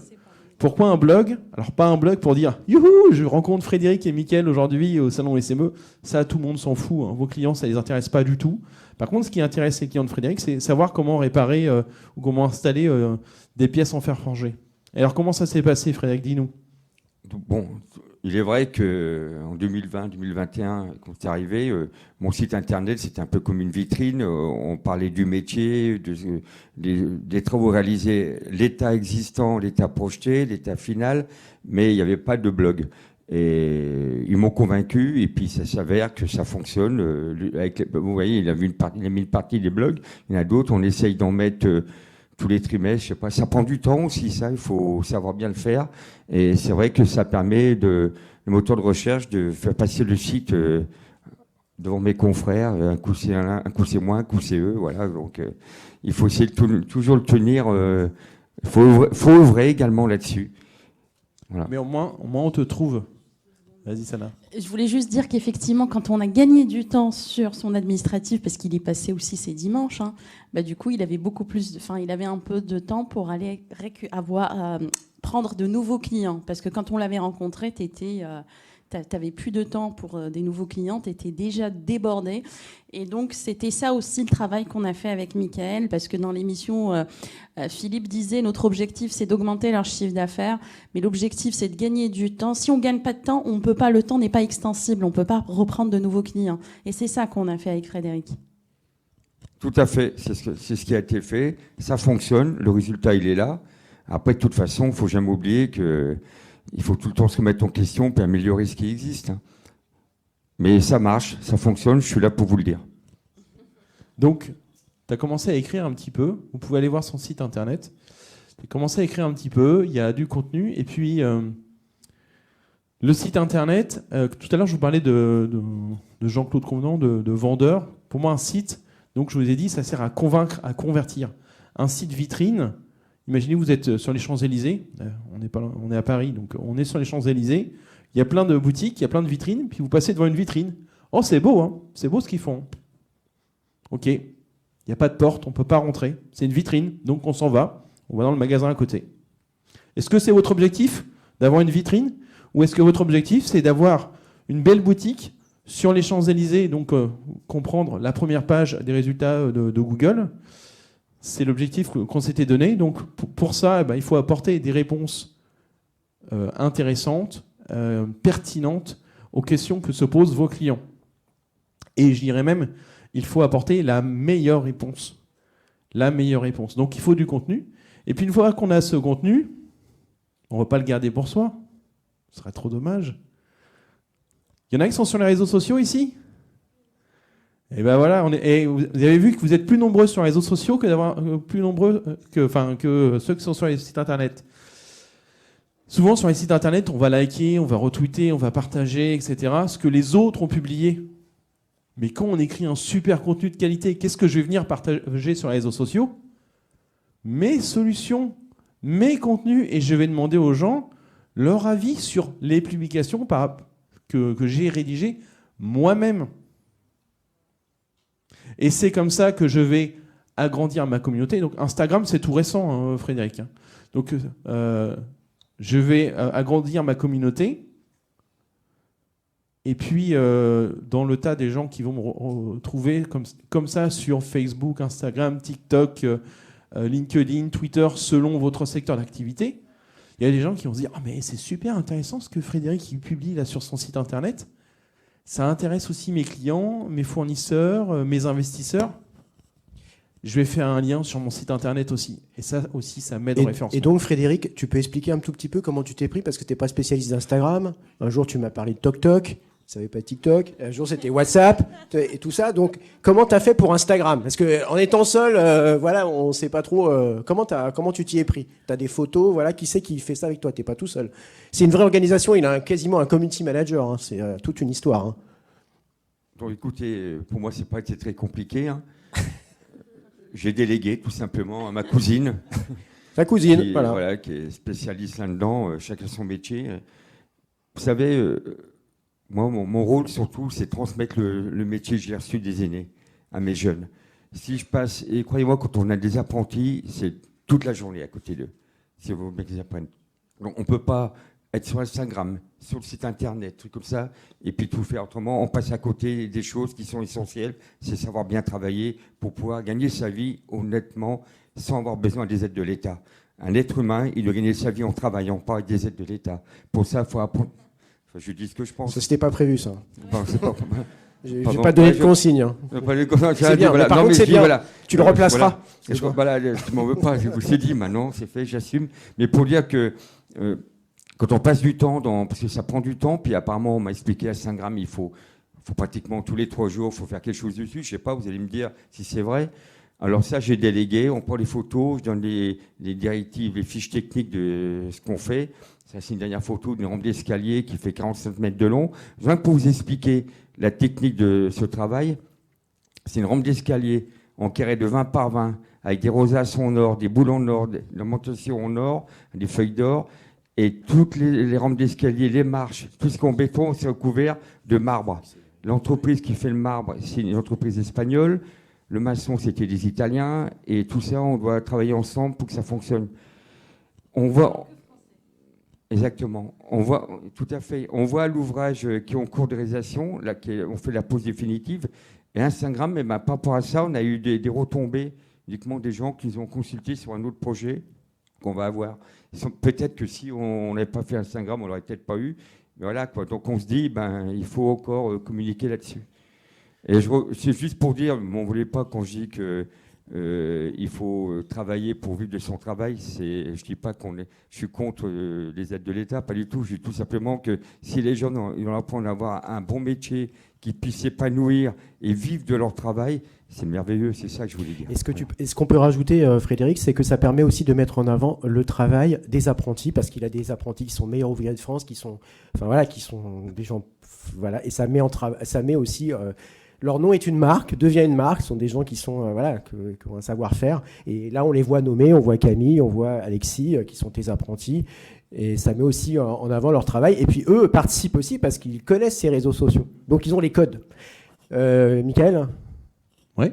Pourquoi un blog ? Alors, pas un blog pour dire « Youhou, je rencontre Frédéric et Mickaël aujourd'hui au salon SME ». Ça, tout le monde s'en fout. Hein. Vos clients, ça ne les intéresse pas du tout. Par contre, ce qui intéresse les clients de Frédéric, c'est savoir comment réparer ou comment installer des pièces en fer forgé. Alors, comment ça s'est passé, Frédéric ? Dis-nous. Bon, il est vrai qu'en 2020-2021, quand c'est arrivé, mon site internet, c'était un peu comme une vitrine. On parlait du métier, des travaux réalisés, l'état existant, l'état projeté, l'état final, mais il n'y avait pas de blog. Et ils m'ont convaincu, et puis ça s'avère que ça fonctionne. Vous voyez, il a mis une partie des blogs. Il y en a d'autres, on essaye d'en mettre tous les trimestres, je sais pas, ça prend du temps aussi, ça, il faut savoir bien le faire. Et c'est vrai que ça permet le moteur de recherche de faire passer le site devant mes confrères. Un coup c'est un coup c'est moi, un coup c'est eux, voilà. Donc il faut essayer de toujours le tenir. Faut œuvrer également là-dessus. Voilà. Mais au moins on te trouve. Vas-y, Sana. Je voulais juste dire qu'effectivement, quand on a gagné du temps sur son administratif, parce qu'il y passait aussi ses dimanches, du coup, il avait il avait un peu de temps pour aller prendre de nouveaux clients. Parce que quand on l'avait rencontré, t'étais t'avais plus de temps pour des nouveaux clients, t'étais déjà débordé. Et donc, c'était ça aussi le travail qu'on a fait avec Michael, parce que dans l'émission, Philippe disait, notre objectif, c'est d'augmenter leur chiffre d'affaires, mais l'objectif, c'est de gagner du temps. Si on gagne pas de temps, on peut pas, le temps n'est pas extensible, on peut pas reprendre de nouveaux clients. Et c'est ça qu'on a fait avec Frédéric. Tout à fait, c'est ce qui a été fait. Ça fonctionne, le résultat, il est là. Après, de toute façon, il ne faut jamais oublier qu'il faut tout le temps se remettre en question et améliorer ce qui existe. Mais ça marche, ça fonctionne, je suis là pour vous le dire. Donc, tu as commencé à écrire un petit peu. Vous pouvez aller voir son site internet. Tu as commencé à écrire un petit peu, il y a du contenu. Et puis, le site internet, tout à l'heure, je vous parlais de Jean-Claude Convenant, de vendeur. Pour moi, un site, donc je vous ai dit, ça sert à convaincre, à convertir. Un site vitrine, imaginez, vous êtes sur les Champs-Élysées, on est à Paris, donc on est sur les Champs-Élysées, il y a plein de boutiques, il y a plein de vitrines, puis vous passez devant une vitrine. Oh, c'est beau, hein, c'est beau ce qu'ils font. Ok, il n'y a pas de porte, on ne peut pas rentrer, c'est une vitrine, donc on s'en va, on va dans le magasin à côté. Est-ce que c'est votre objectif d'avoir une vitrine, ou est-ce que votre objectif, c'est d'avoir une belle boutique sur les Champs-Élysées, donc comprendre la première page des résultats de Google? C'est l'objectif qu'on s'était donné. Donc pour ça, il faut apporter des réponses intéressantes, pertinentes aux questions que se posent vos clients. Et je dirais même, il faut apporter la meilleure réponse. La meilleure réponse. Donc il faut du contenu. Et puis une fois qu'on a ce contenu, on ne va pas le garder pour soi. Ce serait trop dommage. Il y en a qui sont sur les réseaux sociaux ici ? Et ben voilà, vous avez vu que vous êtes plus nombreux sur les réseaux sociaux que ceux qui sont sur les sites internet. Souvent sur les sites internet, on va liker, on va retweeter, on va partager, etc. ce que les autres ont publié. Mais quand on écrit un super contenu de qualité, qu'est-ce que je vais venir partager sur les réseaux sociaux ? Mes solutions, mes contenus, et je vais demander aux gens leur avis sur les publications que j'ai rédigées moi-même. Et c'est comme ça que je vais agrandir ma communauté. Donc Instagram, c'est tout récent, hein, Frédéric. Donc je vais agrandir ma communauté. Et puis, dans le tas des gens qui vont me retrouver comme ça sur Facebook, Instagram, TikTok, LinkedIn, Twitter, selon votre secteur d'activité, il y a des gens qui vont se dire « Ah, mais c'est super intéressant ce que Frédéric il publie là sur son site internet. Ça intéresse aussi mes clients, mes fournisseurs, mes investisseurs. Je vais faire un lien sur mon site internet aussi. » Et ça aussi, ça m'aide au référencement. Et donc, Frédéric, tu peux expliquer un tout petit peu comment tu t'es pris, parce que tu n'es pas spécialiste d'Instagram. Un jour, tu m'as parlé de TokTok. Ça savais pas TikTok. Un jour, c'était WhatsApp et tout ça. Donc, comment tu as fait pour Instagram ? Parce qu'en étant seul, on ne sait pas trop comment tu t'y es pris. Tu as des photos, qui c'est qui fait ça avec toi ? Tu n'es pas tout seul. C'est une vraie organisation. Il a quasiment un community manager. Hein. C'est toute une histoire. Hein. Donc, écoutez, pour moi, c'est pas été très compliqué. Hein. J'ai délégué tout simplement à ma cousine. Ta cousine, qui est spécialiste là-dedans. Chacun son métier. Vous savez... Moi, mon rôle, surtout, c'est de transmettre le métier que j'ai reçu des aînés à mes jeunes. Si je passe, et croyez-moi, quand on a des apprentis, c'est toute la journée à côté d'eux. Si vous voulez qu'ils apprennent. Donc, on ne peut pas être sur Instagram, sur le site internet, trucs comme ça, et puis tout faire autrement. On passe à côté des choses qui sont essentielles. C'est savoir bien travailler pour pouvoir gagner sa vie honnêtement, sans avoir besoin des aides de l'État. Un être humain, il doit gagner sa vie en travaillant, pas avec des aides de l'État. Pour ça, il faut apprendre. Je dis ce que je pense. Ça, c'était pas prévu, ça. Bon, c'est pas... J'ai pas donné de consigne. Hein. C'est bien, voilà. par contre, c'est bien. Voilà. Tu le replaceras. Voilà, tu m'en veux pas, je vous l'ai dit, maintenant, c'est fait, j'assume. Mais pour dire que quand on passe du temps, parce que ça prend du temps, puis apparemment, on m'a expliqué à Saint-Gramme, il faut pratiquement tous les 3 jours, il faut faire quelque chose dessus. Je sais pas, vous allez me dire si c'est vrai. Alors ça, j'ai délégué, on prend les photos, je donne les directives, les fiches techniques de ce qu'on fait. Ça, c'est une dernière photo d'une rampe d'escalier qui fait 45 mètres de long. Je viens pour vous expliquer la technique de ce travail. C'est une rampe d'escalier en carré de 20 par 20, avec des rosaces en or, des boulons en or, des ornementations en or, des feuilles d'or. Et toutes les rampes d'escalier, les marches, tout ce qu'en béton, c'est recouvert de marbre. L'entreprise qui fait le marbre, c'est une entreprise espagnole. Le maçon, c'était des Italiens. Et tout ça, on doit travailler ensemble pour que ça fonctionne. On va... Exactement. On voit, tout à fait. On voit l'ouvrage qui est en cours de réalisation, là, on fait la pause définitive. Et Instagram, mais par rapport à ça, on a eu des retombées, uniquement des gens qui ont consulté sur un autre projet qu'on va avoir. Peut-être que si on n'avait pas fait Instagram, on l'aurait peut-être pas eu. Mais voilà, quoi. Donc on se dit, il faut encore communiquer là-dessus. Et c'est juste pour dire, on ne voulait pas quand je dis que il faut travailler pour vivre de son travail. Je ne dis pas je suis contre les aides de l'État, pas du tout. Je dis tout simplement que si les gens ils vont apprendre à avoir un bon métier, qu'ils puissent s'épanouir et vivre de leur travail, c'est merveilleux, c'est ça que je voulais dire. Et ce qu'on peut rajouter, Frédéric, c'est que ça permet aussi de mettre en avant le travail des apprentis, parce qu'il a des apprentis qui sont meilleurs ouvriers de France, qui sont des gens, voilà, et ça met aussi leur nom est une marque, devient une marque. Ce sont des gens qui sont qui ont un savoir-faire. Et là, on les voit nommés. On voit Camille, on voit Alexis, qui sont tes apprentis. Et ça met aussi en avant leur travail. Et puis eux participent aussi parce qu'ils connaissent ces réseaux sociaux. Donc ils ont les codes. Michael ? Oui.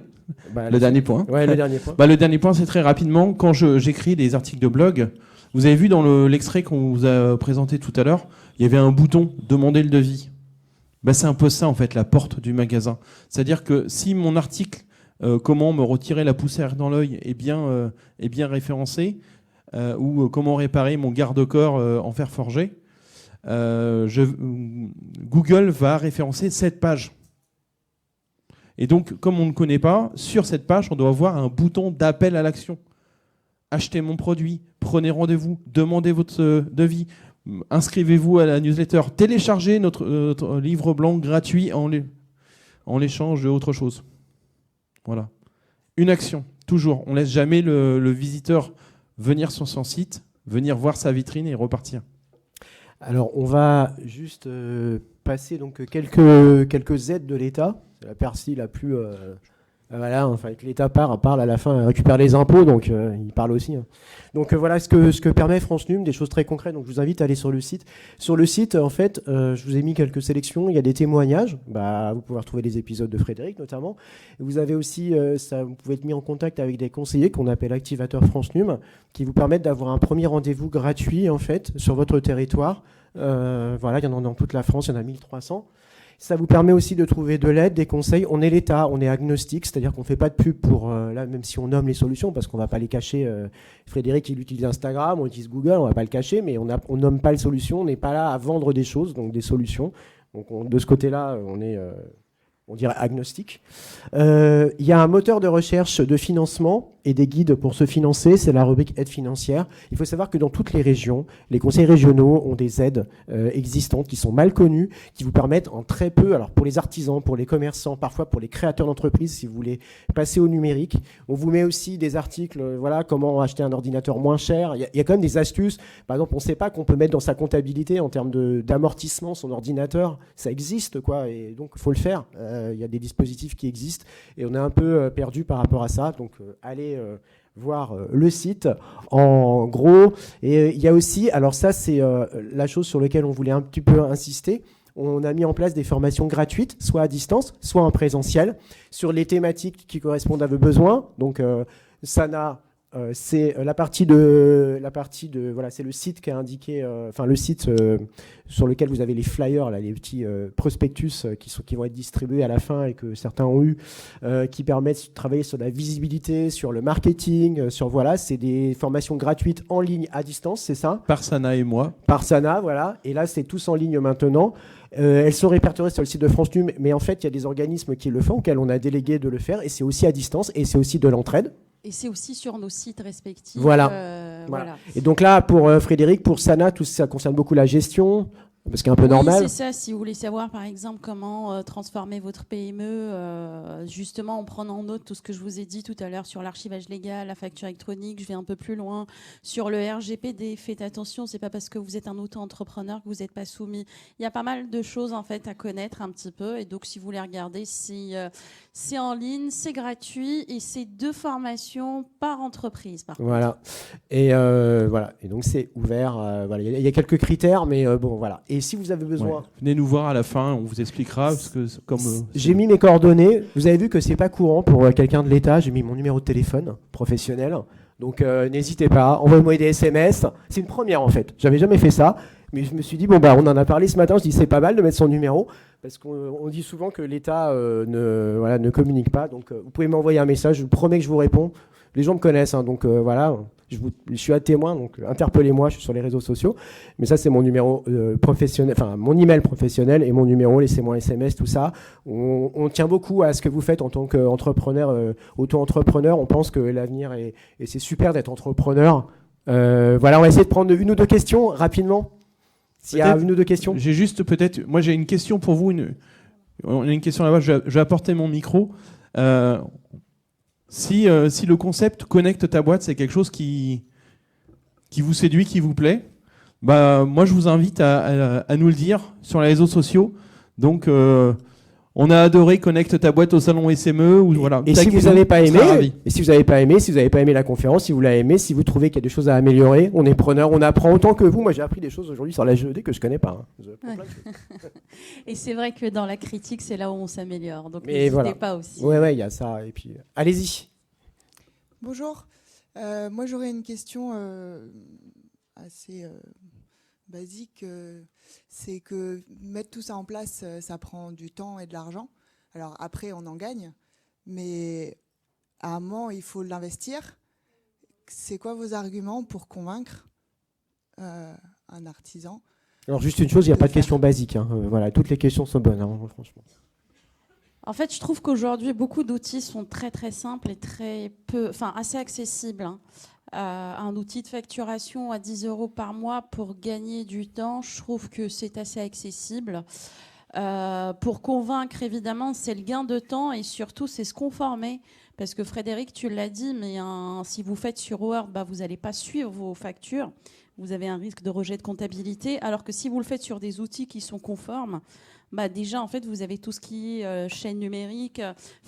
Le dernier point. Ouais, le dernier point. Le dernier point, c'est très rapidement. Quand j'écris des articles de blog, vous avez vu dans l'extrait qu'on vous a présenté tout à l'heure, il y avait un bouton « Demander le devis ». C'est un peu ça, en fait, la porte du magasin. C'est-à-dire que si mon article « Comment me retirer la poussière dans l'œil » est bien référencé, ou « Comment réparer mon garde-corps en fer forgé », Google va référencer cette page. Et donc, comme on ne connaît pas, sur cette page, on doit avoir un bouton d'appel à l'action. Achetez mon produit, prenez rendez-vous, demandez votre devis, inscrivez-vous à la newsletter, téléchargez notre livre blanc gratuit en l'échange d'autre chose. Voilà. Une action, toujours. On ne laisse jamais le visiteur venir sur son site, venir voir sa vitrine et repartir. Alors, on va juste passer donc quelques aides de l'État. C'est la partie la plus... que l'État parle à la fin, récupère les impôts, donc il parle aussi. Hein. Donc voilà ce que permet France Num, des choses très concrètes. Donc je vous invite à aller sur le site. Sur le site, en fait, je vous ai mis quelques sélections. Il y a des témoignages. Vous pouvez retrouver les épisodes de Frédéric notamment. Et vous avez aussi, vous pouvez être mis en contact avec des conseillers qu'on appelle activateurs France Num, qui vous permettent d'avoir un premier rendez-vous gratuit en fait sur votre territoire. Il y en a dans toute la France, il y en a 1300. Ça vous permet aussi de trouver de l'aide, des conseils. On est l'État, on est agnostique, c'est-à-dire qu'on ne fait pas de pub pour, là, même si on nomme les solutions, parce qu'on ne va pas les cacher. Frédéric, il utilise Instagram, on utilise Google, on ne va pas le cacher, mais on nomme pas les solutions, on n'est pas là à vendre des choses, donc des solutions. Donc de ce côté-là, on est, on dirait, agnostique. Il y a un moteur de recherche de financement et des guides pour se financer, c'est la rubrique aide financière. Il faut savoir que dans toutes les régions, les conseils régionaux ont des aides existantes qui sont mal connues, qui vous permettent en très peu, alors pour les artisans, pour les commerçants, parfois pour les créateurs d'entreprises, si vous voulez passer au numérique. On vous met aussi des articles, comment acheter un ordinateur moins cher. Il y a quand même des astuces. Par exemple, on ne sait pas qu'on peut mettre dans sa comptabilité en termes d'amortissement son ordinateur. Ça existe, quoi, et donc il faut le faire. Il y a des dispositifs qui existent et on est un peu perdu par rapport à ça. Donc allez voir le site en gros. Et il y a aussi, alors ça c'est la chose sur laquelle on voulait un petit peu insister, on a mis en place des formations gratuites, soit à distance, soit en présentiel, sur les thématiques qui correspondent à vos besoins. Donc Sana, c'est la partie de c'est le site qui a indiqué, le site sur lequel vous avez les flyers, là, les petits prospectus qui vont être distribués à la fin et que certains ont eu, qui permettent de travailler sur la visibilité, sur le marketing, c'est des formations gratuites en ligne à distance, c'est ça ? Par Sana et moi. Par Sana, voilà. Et là, c'est tous en ligne maintenant. Elles sont répertoriées sur le site de France Num, mais en fait, il y a des organismes qui le font, auxquels on a délégué de le faire, et c'est aussi à distance, et c'est aussi de l'entraide. Et c'est aussi sur nos sites respectifs. Voilà. Et donc là, pour Frédéric, pour Sana, tout ça concerne beaucoup la gestion, parce qu'il est un peu normal. Oui, c'est ça. Si vous voulez savoir, par exemple, comment transformer votre PME, justement en prenant en note tout ce que je vous ai dit tout à l'heure sur l'archivage légal, la facture électronique, je vais un peu plus loin. Sur le RGPD, faites attention, c'est pas parce que vous êtes un auto-entrepreneur que vous n'êtes pas soumis. Il y a pas mal de choses en fait à connaître un petit peu. Et donc, si vous voulez regarder, c'est en ligne, c'est gratuit et c'est 2 formations par entreprise. Voilà. Et Et donc, c'est ouvert. Il y a quelques critères, mais bon, voilà. Et si vous avez besoin... Venez nous voir à la fin, on vous expliquera. Parce que j'ai mis mes coordonnées. Vous avez vu que c'est pas courant pour quelqu'un de l'État. J'ai mis mon numéro de téléphone professionnel. Donc n'hésitez pas, envoyez-moi des SMS. C'est une première en fait. J'avais jamais fait ça, mais je me suis dit bon bah on en a parlé ce matin. Je dis c'est pas mal de mettre son numéro parce qu'on dit souvent que l'État ne communique pas. Donc vous pouvez m'envoyer un message. Je vous promets que je vous réponds. Les gens me connaissent, hein, donc voilà. Je suis à témoin, donc interpellez-moi. Je suis sur les réseaux sociaux. Mais ça c'est mon numéro professionnel, enfin mon email professionnel et mon numéro. Laissez-moi un SMS, tout ça. On tient beaucoup à ce que vous faites en tant qu'entrepreneur, auto-entrepreneur. On pense que l'avenir et c'est super d'être entrepreneur. Voilà, on va essayer de prendre une ou deux questions rapidement. S'il y a une ou deux questions. J'ai juste peut-être. Moi, j'ai une question pour vous. On a une question là-bas. Je vais apporter mon micro. Si le concept connecte ta boîte, c'est quelque chose qui vous séduit, qui vous plaît, bah moi je vous invite à nous le dire sur les réseaux sociaux. Donc on a adoré Connecte ta boîte au salon SME ou voilà. Et si vous n'avez pas aimé, si vous n'avez pas aimé la conférence, si vous l'avez aimé, si vous trouvez qu'il y a des choses à améliorer, on est preneur, on apprend autant que vous. Moi j'ai appris des choses aujourd'hui sur la GED que je connais pas. Hein. Et c'est vrai que dans la critique, c'est là où on s'améliore. Donc n'hésitez pas aussi. Ouais, il y a ça. Et puis allez-y. Bonjour. Moi j'aurais une question assez basique. C'est que mettre tout ça en place, ça prend du temps et de l'argent. Alors après, on en gagne, mais à un moment, il faut l'investir. C'est quoi vos arguments pour convaincre un artisan? Alors juste une chose, il n'y a pas de questions basiques. Hein. Voilà, toutes les questions sont bonnes, hein, franchement. En fait, je trouve qu'aujourd'hui, beaucoup d'outils sont très très simples et assez accessibles. Hein. Un outil de facturation à 10 € par mois pour gagner du temps, je trouve que c'est assez accessible. Pour convaincre, évidemment, c'est le gain de temps et surtout, c'est se conformer. Parce que Frédéric, tu l'as dit, mais si vous faites sur Word, vous n'allez pas suivre vos factures. Vous avez un risque de rejet de comptabilité. Alors que si vous le faites sur des outils qui sont conformes, déjà, en fait, vous avez tout ce qui est chaîne numérique,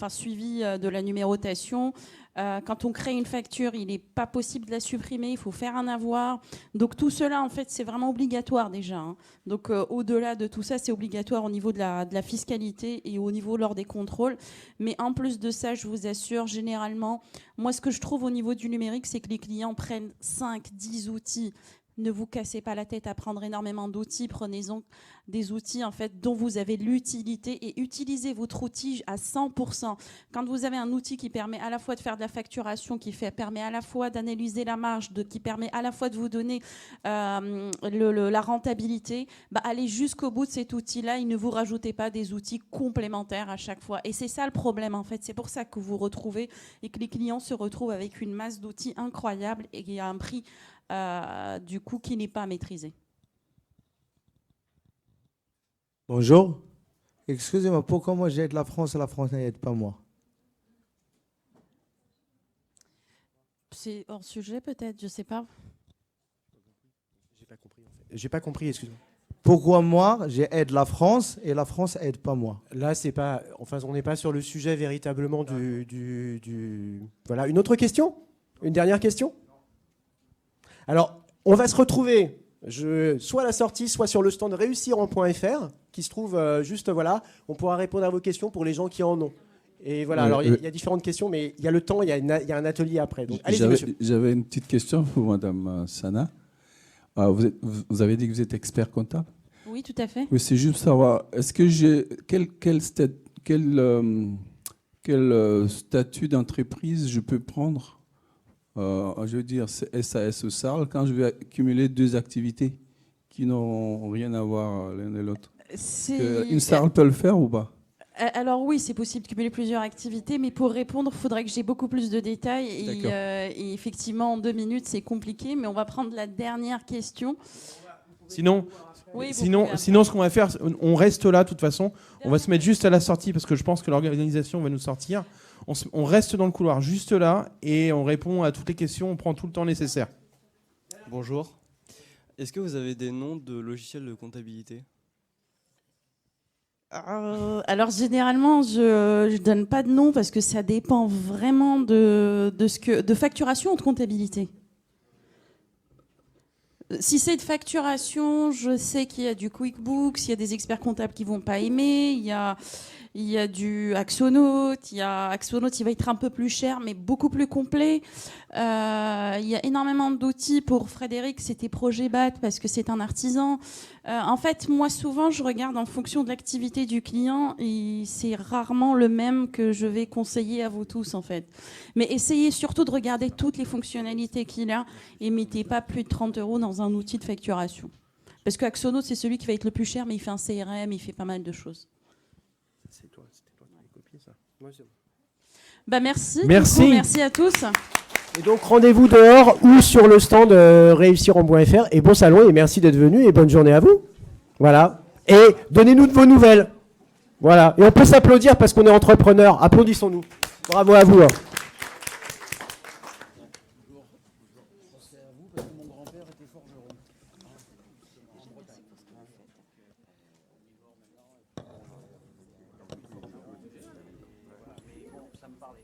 suivi de la numérotation. Quand on crée une facture, il n'est pas possible de la supprimer, il faut faire un avoir. Donc tout cela, en fait, c'est vraiment obligatoire déjà. Hein. Donc au-delà de tout ça, c'est obligatoire au niveau de la fiscalité et au niveau lors des contrôles. Mais en plus de ça, je vous assure, généralement, moi, ce que je trouve au niveau du numérique, c'est que les clients prennent 5, 10 outils. Ne vous cassez pas la tête à prendre énormément d'outils. Prenez-en des outils en fait, dont vous avez l'utilité et utilisez votre outil à 100%. Quand vous avez un outil qui permet à la fois de faire de la facturation, permet à la fois d'analyser la marge, qui permet à la fois de vous donner la rentabilité, allez jusqu'au bout de cet outil-là et ne vous rajoutez pas des outils complémentaires à chaque fois. Et c'est ça le problème en fait. C'est pour ça que vous retrouvez et que les clients se retrouvent avec une masse d'outils incroyable et qui a un prix du coup qui n'est pas maîtrisé. Bonjour. Excusez-moi, pourquoi moi j'aide la France et la France n'aide pas moi? C'est hors sujet peut-être, je ne sais pas. J'ai pas compris, excusez-moi. Pourquoi moi j'aide la France et la France aide pas moi? Là, c'est pas. Enfin, on n'est pas sur le sujet véritablement Voilà. Une autre question? Une dernière question? Alors, on va se retrouver soit à la sortie, soit sur le stand réussir.fr, qui se trouve juste, voilà, on pourra répondre à vos questions pour les gens qui en ont. Et voilà, alors il y a différentes questions, mais il y a le temps, il y a un atelier après. Donc, allez-y, monsieur. J'avais une petite question pour Madame Sana. Vous avez dit que vous êtes expert comptable? Oui, tout à fait. Oui, c'est juste savoir, est-ce que j'ai quel statut d'entreprise je peux prendre? Je veux dire, c'est SAS ou SARL, quand je vais accumuler deux activités qui n'ont rien à voir l'une et l'autre. Une SARL peut le faire ou pas? Alors oui, c'est possible de cumuler plusieurs activités, mais pour répondre, il faudrait que j'ai beaucoup plus de détails. Et effectivement, en 2 minutes, c'est compliqué, mais on va prendre la dernière question. Sinon, ce qu'on va faire, on reste là de toute façon. On va se mettre juste à la sortie parce que je pense que l'organisation va nous sortir. On reste dans le couloir juste là et on répond à toutes les questions. On prend tout le temps nécessaire. Bonjour. Est-ce que vous avez des noms de logiciels de comptabilité? Alors généralement, je donne pas de nom parce que ça dépend vraiment de facturation ou de comptabilité. Si c'est de facturation, je sais qu'il y a du QuickBooks, il y a des experts comptables qui vont pas aimer, il y a du Axonote, Axonote, il va être un peu plus cher, mais beaucoup plus complet. Il y a énormément d'outils. Pour Frédéric, c'était Projetbat parce que c'est un artisan. En fait, moi, souvent, je regarde en fonction de l'activité du client et c'est rarement le même que je vais conseiller à vous tous, en fait. Mais essayez surtout de regarder toutes les fonctionnalités qu'il a et mettez pas plus de 30 € dans un outil de facturation. Parce que Axonote, c'est celui qui va être le plus cher, mais il fait un CRM, il fait pas mal de choses. C'était toi qui l'as copié, ça. Moi, c'est bon. Bah merci. Merci. Du coup, merci à tous. Et donc rendez-vous dehors ou sur le stand réussiren.fr et bon salon et merci d'être venu et bonne journée à vous. Voilà. Et donnez-nous de vos nouvelles. Voilà. Et on peut s'applaudir parce qu'on est entrepreneur. Applaudissons-nous. Bravo à vous. Ça me parlait.